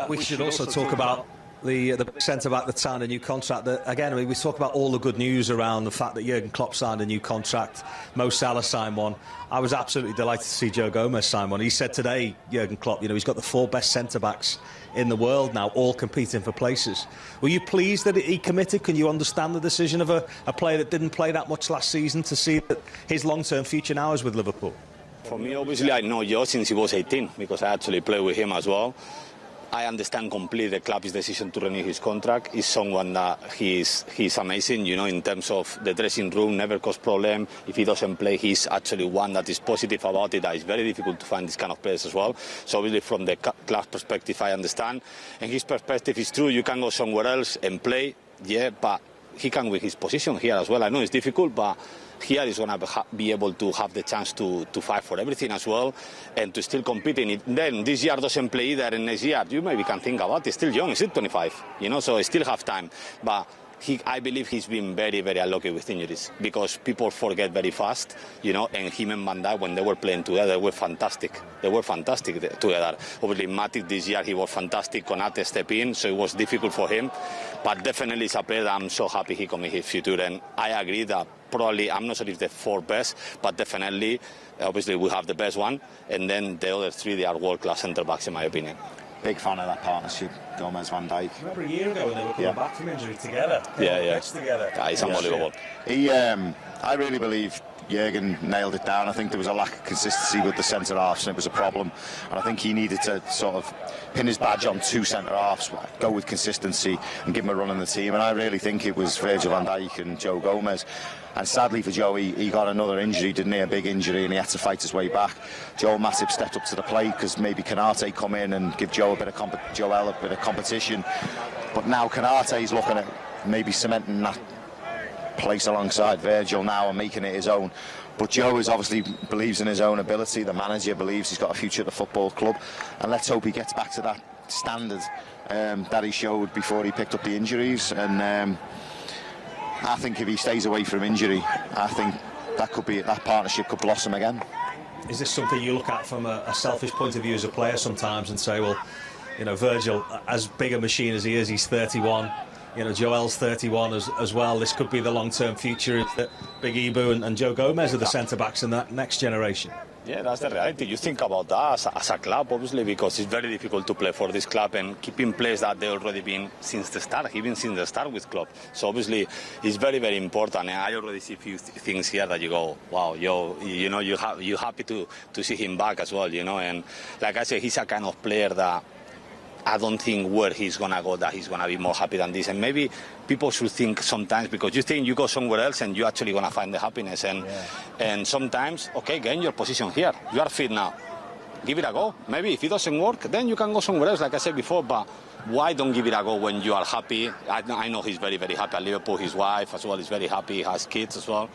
We should also talk about the centre-back that signed a new contract. Again, we talk about all the good news around the fact that Jurgen Klopp signed a new contract, Mo Salah signed one. I was absolutely delighted to see Joe Gomez sign one. He said today, Jurgen Klopp, he's got the 4 best centre-backs in the world now, all competing for places. Were you pleased that he committed? Can you understand the decision of a player that didn't play that much last season to see that his long-term future now is with Liverpool? For me, obviously, I know Joe since he was 18, because I actually played with him as well. I understand completely the club's decision to renew his contract. He's someone that he's amazing, in terms of the dressing room, never cause problem. If he doesn't play, he's actually one that is positive about it. That is very difficult to find this kind of players as well. So obviously from the club perspective, I understand. And his perspective is true. You can go somewhere else and play, yeah, but he can win his position here as well. I know it's difficult, but here is going to be able to have the chance to fight for everything as well and to still compete in it. Then this year doesn't play either, and next year you maybe can think about it. He's still young, he's still 25, so he still have time. But I believe he's been very, very unlucky with injuries, because people forget very fast, and him and Van Dijk, when they were playing together, they were fantastic. They were fantastic together. Obviously, Matic this year, he was fantastic. Konate step in, so it was difficult for him. But definitely it's a player that I'm so happy he commit his future. And I agree that probably, I'm not sure if the 4 best, but definitely, obviously, we have the best one. And then the other 3, they are world-class centre-backs, in my opinion. Big fan of that partnership, Gomez, Van Dijk. Remember a year ago when they were coming back from injury together? Together. Yeah, it's unbelievable. I really believe Jurgen nailed it down. I think there was a lack of consistency with the centre-halves, and it was a problem. And I think he needed to sort of pin his badge on 2 centre-halves, go with consistency and give him a run in the team. And I really think it was Virgil van Dijk and Joe Gomez. And sadly for Joe, he got another injury, didn't he? A big injury, and he had to fight his way back. Joel Matip stepped up to the plate because maybe Konate come in and give Joel a bit of competition. But now Konate's looking at maybe cementing place alongside Virgil now and making it his own. But Joe is obviously believes in his own ability. The manager believes he's got a future at the football club, and let's hope he gets back to that standard that he showed before he picked up the injuries. And I think if he stays away from injury, I think that partnership could blossom again. Is this something you look at from a selfish point of view as a player sometimes and say, well, you know, Virgil, as big a machine as he is, he's 31. You know, Joel's 31 as well. This could be the long-term future. That Big Ibu and Joe Gomez are the centre-backs in that next generation. Yeah, that's the reality. You think about that as a club, obviously, because it's very difficult to play for this club and keep in place that they've already been since the start, even since the start with Klopp. So obviously, it's very, very important. And I already see a few things here that you go, wow, you know, you're happy to see him back as well, you know. And like I said, he's a kind of player that I don't think where he's going to go that he's going to be more happy than this. And maybe people should think sometimes, because you think you go somewhere else and you're actually going to find the happiness. And sometimes, okay, gain your position here. You are fit now. Give it a go. Maybe if it doesn't work, then you can go somewhere else, like I said before. But why don't give it a go when you are happy? I know he's very, very happy at Liverpool. His wife as well is very happy. He has kids as well.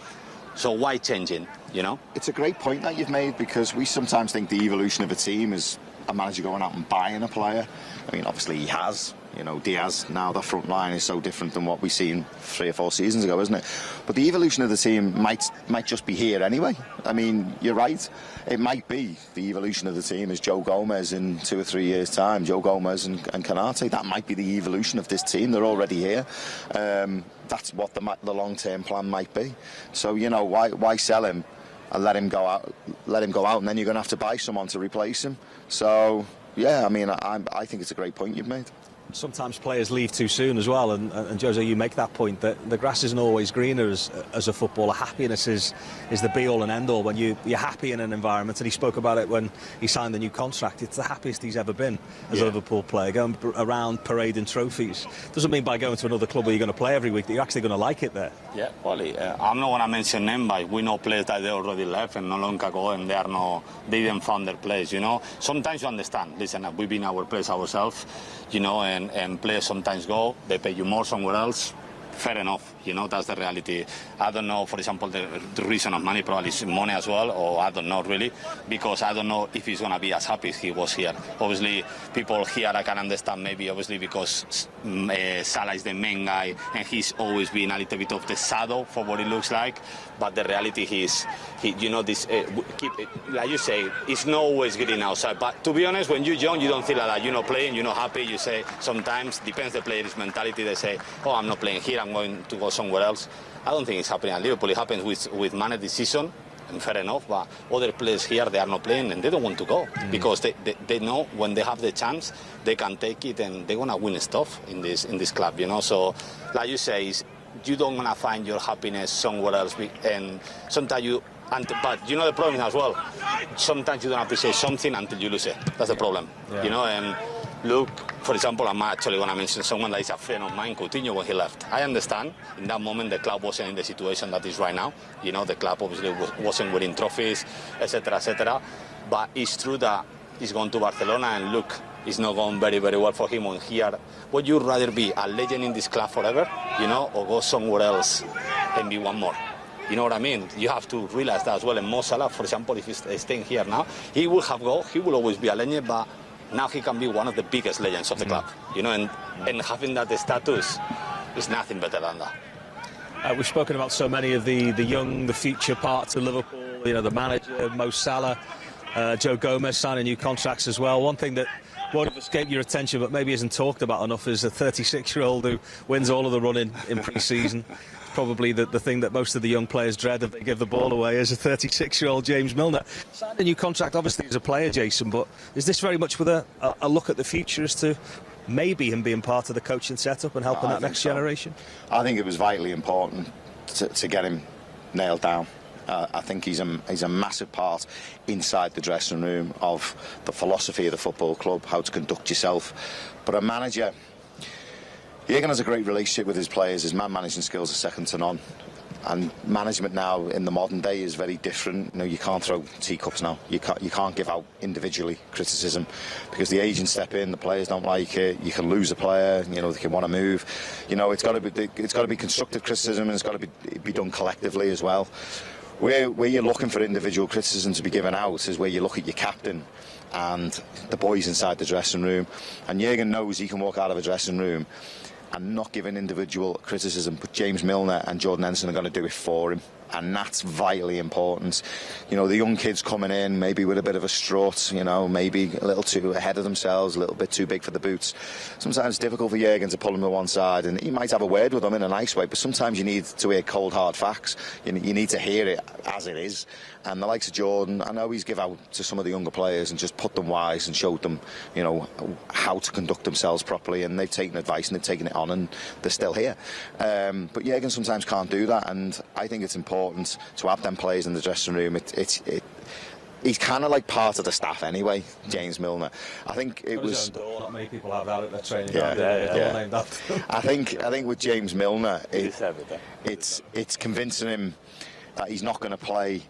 So why changing, you know? It's a great point that you've made, because we sometimes think the evolution of a team is a manager going out and buying a player. I mean, obviously he has. You know, Diaz, now the front line is so different than what we seen 3 or 4 seasons ago, isn't it? But the evolution of the team might just be here anyway. I mean, you're right. It might be the evolution of the team is Joe Gomez in 2 or 3 years' time. Joe Gomez and Canate. That might be the evolution of this team. They're already here. That's what the long-term plan might be. So, you know, why sell him and let him go out, and then you're going to have to buy someone to replace him. So, yeah, I mean, I think it's a great point you've made. Sometimes players leave too soon as well, and Jose, you make that point that the grass isn't always greener as a footballer. Happiness is the be-all and end-all when you're happy in an environment, and he spoke about it when he signed the new contract. It's the happiest he's ever been as a Liverpool player, going around parading trophies. Doesn't mean by going to another club where you're going to play every week that you're actually going to like it there. Yeah, well, I'm not going to mention them, but we know players that they already left and no long ago, and they didn't find their place, you know. Sometimes you understand. Listen, we've been our place ourselves, you know, and players sometimes go, they pay you more somewhere else. Fair enough, you know, that's the reality. I don't know, for example, the reason of money probably is money as well, or I don't know really, because I don't know if he's going to be as happy as he was here. Obviously, people here I can understand maybe, obviously, because Salah is the main guy and he's always been a little bit of the shadow for what it looks like, but the reality is, you know, this, like you say, it's not always getting outside, but to be honest, when you're young, you don't feel like that. You're not playing, you're not happy, you say, sometimes, depends the player's mentality, they say, oh, I'm not playing here, I'm going to go somewhere else. I don't think it's happening at Liverpool. It happens with managed decision, and fair enough, but other players here, they are not playing and they don't want to go because they know when they have the chance, they can take it and they're going to win stuff in this club, you know. So, like you say, you don't want to find your happiness somewhere else, and sometimes but you know the problem as well, sometimes you don't appreciate something until you lose it. That's the problem, you know. And look, for example, I'm actually going to mention someone that is a friend of mine, Coutinho, when he left. I understand in that moment the club wasn't in the situation that is right now. You know, the club obviously wasn't winning trophies, etc., etc. But it's true that he's gone to Barcelona and look, it's not going very, very well for him on here. Would you rather be a legend in this club forever, you know, or go somewhere else and be one more? You know what I mean? You have to realize that as well. And Mo Salah, for example, if he's staying here now, he will always be a legend, but now he can be one of the biggest legends of the club, you know, and having that status is nothing better than that. We've spoken about so many of the young, the future parts of Liverpool, you know, the manager, Mo Salah, Joe Gomez signing new contracts as well. One thing that won't have escaped your attention but maybe isn't talked about enough is a 36-year-old who wins all of the running in pre-season. Probably the thing that most of the young players dread if they give the ball away is a 36-year-old James Milner. Signed a new contract, obviously, as a player, Jason, but is this very much with a look at the future as to maybe him being part of the coaching setup and helping that next generation? I think it was vitally important to get him nailed down. I think he's a massive part inside the dressing room of the philosophy of the football club, how to conduct yourself. But a manager, Jurgen has a great relationship with his players. His man managing skills are second to none. and management now in the modern day is very different. You know, you can't throw teacups now. You can't give out individually criticism because the agents step in, the players don't like it. You can lose a player. You know, they can want to move. You know, it's got to be constructive criticism, and it's got to be done collectively as well. Where you're looking for individual criticism to be given out is where you look at your captain and the boys inside the dressing room, and Jurgen knows he can walk out of a dressing room and not give an individual criticism, but James Milner and Jordan Henderson are going to do it for him, and that's vitally important. You know, the young kids coming in, maybe with a bit of a strut, you know, maybe a little too ahead of themselves, a little bit too big for the boots. Sometimes it's difficult for Jurgen to pull them to one side, and he might have a word with them in a nice way, but sometimes you need to hear cold, hard facts. You need to hear it as it is. And the likes of Jordan, I know he's give out to some of the younger players and just put them wise and showed them, you know, how to conduct themselves properly, and they've taken advice and they've taken it on, and they're still here. But Jurgen sometimes can't do that, and I think it's important to have them players in the dressing room. He's kind of like part of the staff anyway, James Milner. I think it was. Not many people have that at their training. Yeah. I think with James Milner, it's convincing him that he's not going to play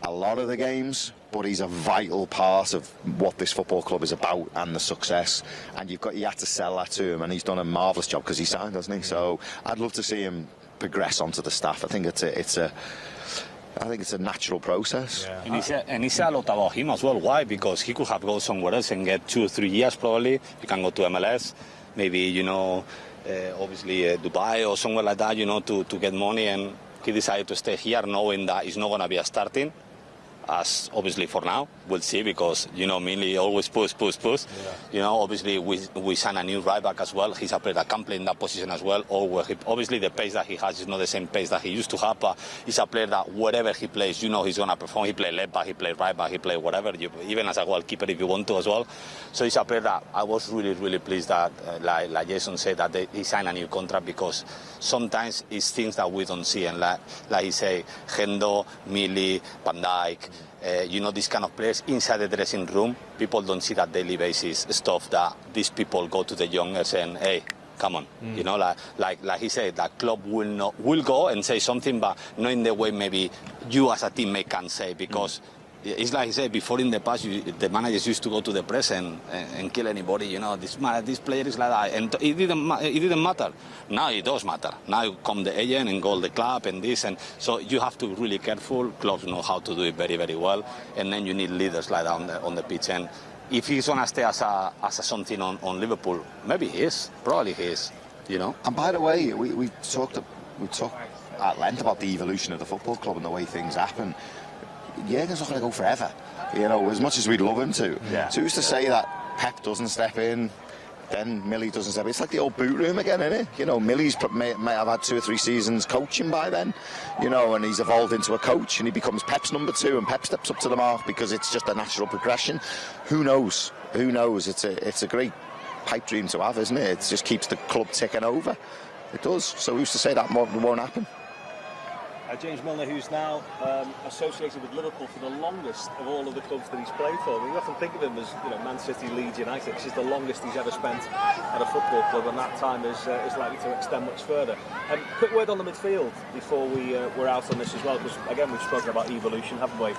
a lot of the games, but he's a vital part of what this football club is about and the success. And you had to sell that to him, and he's done a marvellous job because he signed, hasn't he? So I'd love to see him progress onto the staff. I think it's a natural process. Yeah. And he said a lot about him as well. Why? Because he could have gone somewhere else and get 2 or 3 years probably. He can go to MLS, maybe, you know, obviously Dubai or somewhere like that, you know, to get money. And he decided to stay here knowing that he's not going to be a starting. As obviously for now, we'll see, because, you know, Millie always push. Yeah. You know, obviously we sign a new right back as well. He's a player that can play in that position as well. Obviously the pace that he has is not the same pace that he used to have, but he's a player that wherever he plays, you know, he's going to perform. He play left back, he play right back, he play whatever, even as a goalkeeper if you want to as well. So he's a player that I was really, really pleased that, like Jason said, that he signed a new contract, because sometimes it's things that we don't see. And like he say, Hendo, Millie, Van Dijk, you know, these kind of players inside the dressing room, people don't see that daily basis stuff that these people go to the youngers and, hey, come on, you know, like he said, that Klopp will go and say something, but not in the way maybe you as a teammate can say, because it's like he said before, in the past, the managers used to go to the press and kill anybody. You know, this player is like that, and it didn't matter. Now it does matter. Now come the agent and go the club and this, and so you have to be really careful. Clubs know how to do it very, very well, and then you need leaders like that on the pitch. And if he's gonna stay as a something on Liverpool, maybe he is. Probably he is. You know. And by the way, we talked at length about the evolution of the football club and the way things happen. Jurgen's not going to go forever, you know, as much as we'd love him to. Yeah. So who's to say that Pep doesn't step in, then Millie doesn't step in? It's like the old boot room again, isn't it? You know, Millie's may have had 2 or 3 seasons coaching by then, you know, and he's evolved into a coach, and he becomes Pep's number 2, and Pep steps up to the mark because it's just a natural progression. Who knows? Who knows? It's a great pipe dream to have, isn't it? It just keeps the club ticking over. It does. So who's to say that won't happen? James Milner, who's now associated with Liverpool for the longest of all of the clubs that he's played for. We often think of him as, you know, Man City, Leeds United. This is the longest he's ever spent at a football club, and that time is likely to extend much further. Quick word on the midfield before we're out on this as well, because again we've spoken about evolution, haven't we?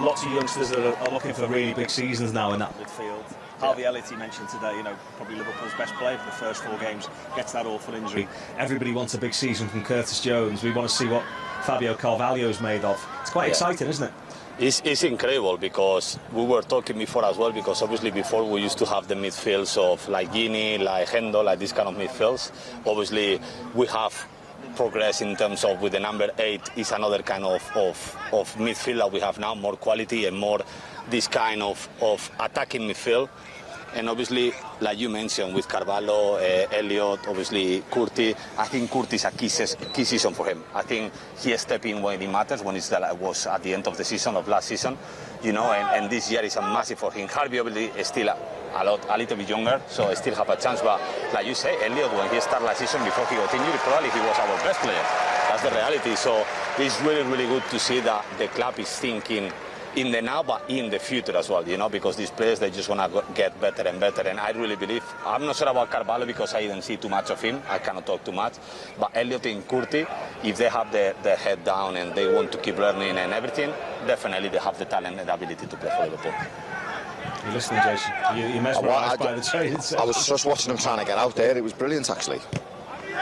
Lots of youngsters that are looking for really big seasons now in that midfield. Harvey Elliott, he mentioned today, you know, probably Liverpool's best player for the first 4 games, gets that awful injury. Everybody wants a big season from Curtis Jones. We want to see what Fabio Carvalho's made of. It's quite exciting, isn't it? It's incredible, because we were talking before as well, because obviously before we used to have the midfields of like Gini, like Hendo, like these kind of midfields. Obviously we have progress in terms of, with the number 8 is another kind of midfield that we have now, more quality and more this kind of attacking midfield. And obviously, like you mentioned, with Carvalho, Elliott, obviously Curtis, I think Curtis is a key season for him. I think he stepped in when it matters, when it was at the end of the season, of last season, you know, and this year is a massive for him. Harvey obviously is still a little bit younger, so I still have a chance, but like you say, Elliott, when he started last season, before he got injured, probably he was our best player. That's the reality. So it's really, really good to see that the club is thinking in the now, but in the future as well, you know, because these players, they just want to get better and better. And I really believe, I'm not sure about Carvalho because I didn't see too much of him. I cannot talk too much. But Elliot and Curti, if they have their head down and they want to keep learning and everything, definitely they have the talent and ability to play for Liverpool. You're listening, Jason. You're mesmerised by the training session. I was just watching them trying to get out there. It was brilliant, actually.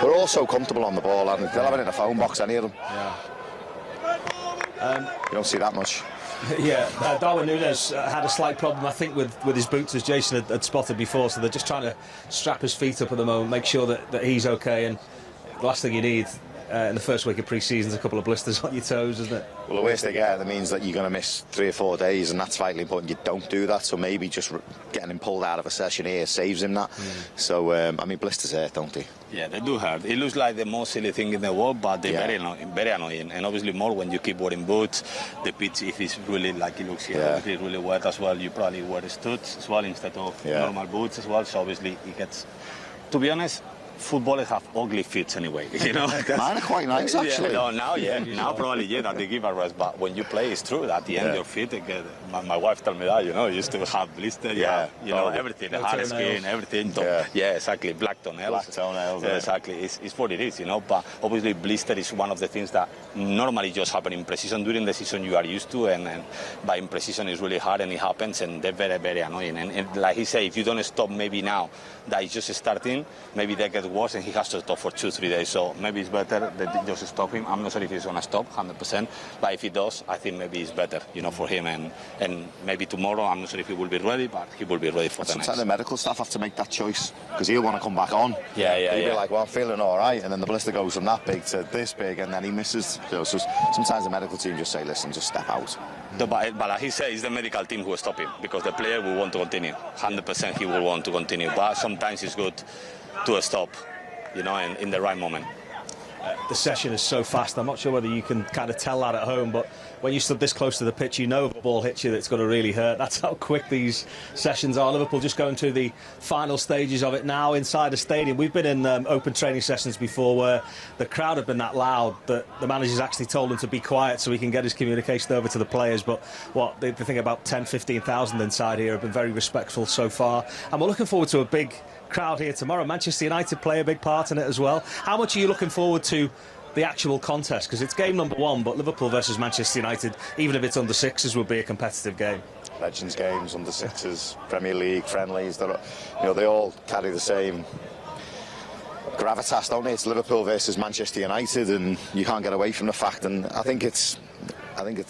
They're all so comfortable on the ball, and they'll have it in a phone box, any of them. Yeah. You don't see that much. Yeah, Darwin Núñez had a slight problem, I think, with his boots, as Jason had spotted before, so they're just trying to strap his feet up at the moment, make sure that he's okay, and the last thing you need in the first week of pre-season is a couple of blisters on your toes, isn't it? Well, the worst they get, that means that you're going to miss 3 or 4 days, and that's vitally important. You don't do that, so maybe just getting him pulled out of a session here saves him that. So, I mean, blisters hurt, don't they? Yeah, they do hurt. It looks like the most silly thing in the world, but they're very annoying. And obviously more when you keep wearing boots. The pitch, if it's really like it looks here, if it's really wet as well, you probably wear studs as well instead of normal boots as well. So obviously it gets, to be honest, footballers have ugly feet anyway, you know. Mine are quite nice, actually. No, now probably that they give a rest, but when you play, it's true that at the end your feet get. My wife told me that, you know, you used to have blisters, you know, everything, the hard skin, everything. Yeah, exactly, black toenails. Black toenails. Yeah, exactly, it's what it is, you know. But obviously, blister is one of the things that normally just happen in pre-season. During the season, you are used to, and by in pre-season, it's really hard, and it happens, and they're very, very annoying. And like he said, if you don't stop, maybe now that it's just starting, maybe they get worse and he has to stop for 2-3 days. So maybe it's better that just stop him. I'm not sure if he's going to stop 100%, but if he does, I think maybe it's better, you know, for him. And maybe tomorrow, I'm not sure if he will be ready, but he will be ready for the next. Sometimes the medical staff have to make that choice because he'll want to come back on. He'll be like, well, I'm feeling all right, and then the blister goes from that big to this big, and then he misses. So sometimes the medical team just say, listen, just step out. But like he said, it's the medical team who will stop him because the player will want to continue. 100% he will want to continue, but sometimes it's good to stop, you know, in the right moment. The session is so fast. I'm not sure whether you can kind of tell that at home, but when you stood this close to the pitch, you know if a ball hits you, that's going to really hurt. That's how quick these sessions are. Liverpool just going to the final stages of it now inside a stadium. We've been in open training sessions before where the crowd have been that loud that the manager's actually told them to be quiet so he can get his communication over to the players. But they think about 10,000-15,000 inside here have been very respectful so far. And we're looking forward to a big crowd here tomorrow. Manchester United play a big part in it as well. How much are you looking forward to the actual contest? Because it's game number 1, but Liverpool versus Manchester United, even if it's under 6s, will be a competitive game. Legends games, under 6s, Premier League, friendlies, they all carry the same gravitas, don't they? It's Liverpool versus Manchester United, and you can't get away from the fact. And I think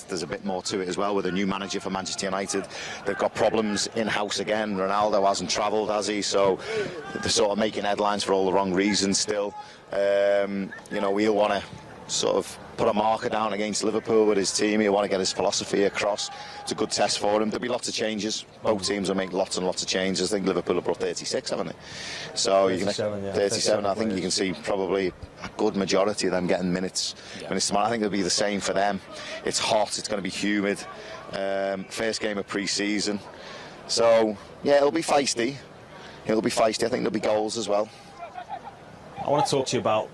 there's a bit more to it as well with a new manager for Manchester United. They've got problems in-house again. Ronaldo hasn't travelled, has he? So they're sort of making headlines for all the wrong reasons still. He'll want to sort of put a marker down against Liverpool with his team. He'll want to get his philosophy across. It's a good test for him. There'll be lots of changes. Both teams will make lots and lots of changes. I think Liverpool have brought 36, haven't they? So 37, I think you can see probably a good majority of them getting minutes. Tomorrow. I think it'll be the same for them. It's hot, it's going to be humid. First game of pre-season. So, yeah, it'll be feisty. I think there'll be goals as well. I want to talk to you about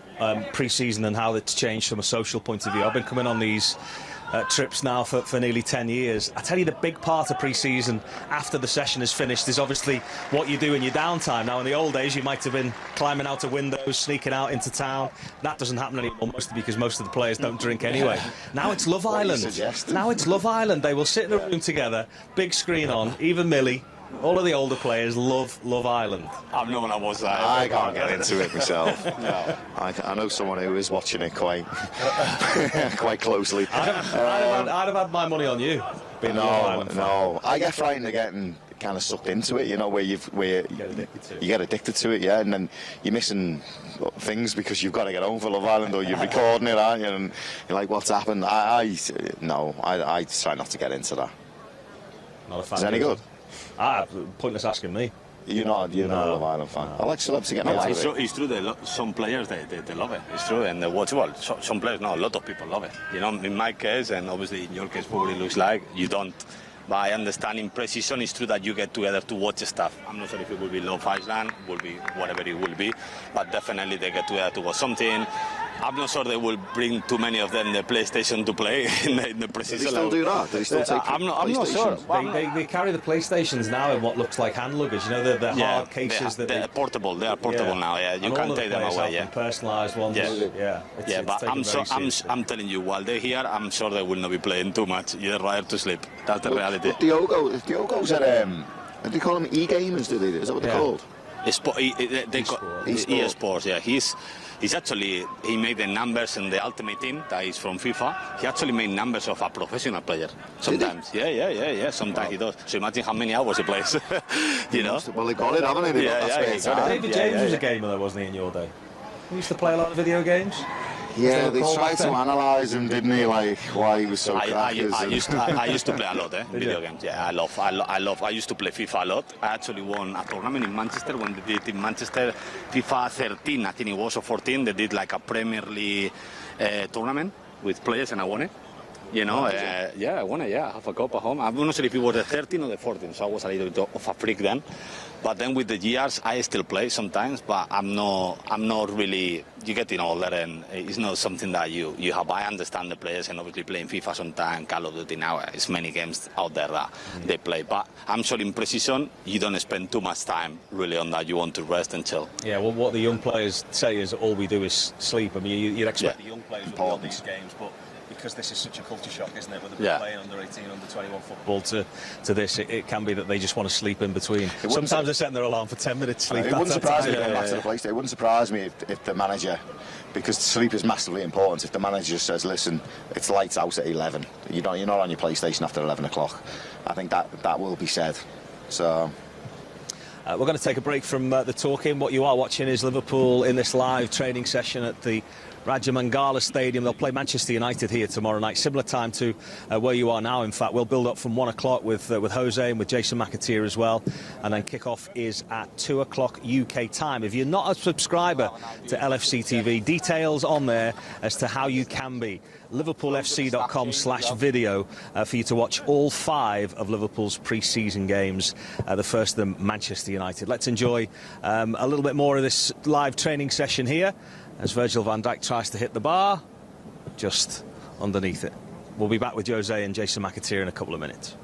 pre-season and how it's changed from a social point of view. I've been coming on these trips now for nearly 10 years. I tell you, the big part of pre-season after the session is finished is obviously what you do in your downtime. Now, in the old days, you might have been climbing out of windows, sneaking out into town. That doesn't happen anymore, mostly because most of the players don't drink anyway. Now it's Love Island. Now it's Love Island. They will sit in a room together, big screen on, even Millie. All of the older players love Love Island. I'm not gonna watch that. I can't get into it myself. No. I know someone who is watching it quite closely. I'd have had my money on you. No. I get frightened of getting kind of sucked into it, where you get addicted to it, and then you're missing things because you've got to get home for Love Island or you're recording it, aren't you? And you're like, what's happened? I try not to get into that. Not a fan. Is it any good? Pointless asking me. You're not a Love Island fan. I like celebs to get into it. It's true. Some players they love it. It's true, and they watch well. Some players, a lot of people love it. In my case, and obviously in your case, probably looks like you don't. But I understand in pre-season, it's true that you get together to watch stuff. I'm not sure if it will be Love Island, will be whatever it will be, but definitely they get together to watch something. I'm not sure they will bring too many of them the PlayStation to play in the Does he preseason. still do that? Does he still take I'm not sure. PlayStations? They carry the PlayStations now in what looks like hand luggage. You know, the hard cases they are portable. They are portable now. Yeah, you can't take them away. Yeah, personalised ones. Yeah. It's but taken I'm telling you, while they're here, I'm sure they will not be playing too much. You're right to sleep. That's the reality. But Diogo's at they call them e-gamers, do they? Is that what they're called? EA Sports, yeah. He's actually, he made the numbers in the Ultimate Team that is from FIFA. He actually made numbers of a professional player. Sometimes. Yeah. Sometimes he does. So imagine how many hours he plays. you know? Well, they got it, haven't they? David James was a gamer, though, wasn't he, in your day? He used to play a lot of video games. Yeah, they tried to analyse him, didn't they? Like why he was so crackers. I used to play a lot, video games. Yeah, I love. I used to play FIFA a lot. I actually won a tournament in Manchester when they did in Manchester FIFA 13, I think it was, or 14. They did like a Premier League tournament with players, and I won it. You know, I won it. Yeah, I have a cup at home. I'm not sure if it was the 13 or the 14, so I was a little bit of a freak then. But then with the years, I still play sometimes, but I'm not really. You're getting older, and it's not something that you have. I understand the players, and obviously playing FIFA sometimes, Call of Duty now. There's many games out there that they play, but I'm sure in precision, you don't spend too much time really on that. You want to rest and chill. Yeah, well, what the young players say is all we do is sleep. I mean, you'd expect the young players will be on these games, but because this is such a culture shock, isn't it? Whether they're playing under 18, under 21 football to this, it can be that they just want to sleep in between. Sometimes they're setting their alarm for 10 minutes sleep. It wouldn't surprise me going back to the PlayStation. It wouldn't surprise me if the manager, because sleep is massively important, if the manager just says, listen, it's lights out at 11. You're not on your PlayStation after 11 o'clock. I think that will be said. So we're going to take a break from the talking. What you are watching is Liverpool in this live training session at the Raja Mangala Stadium. They'll play Manchester United here tomorrow night, similar time to where you are now. In fact, we'll build up from 1 o'clock with Jose and with Jason McAteer as well, and then kick-off is at 2 o'clock UK time. If you're not a subscriber to LFC TV, details on there as to how you can be. LiverpoolFC.com/video for you to watch all 5 of Liverpool's pre-season games, the first of them Manchester United. Let's enjoy a little bit more of this live training session here as Virgil van Dijk tries to hit the bar just underneath it. We'll be back with Jose and Jason McAteer in a couple of minutes.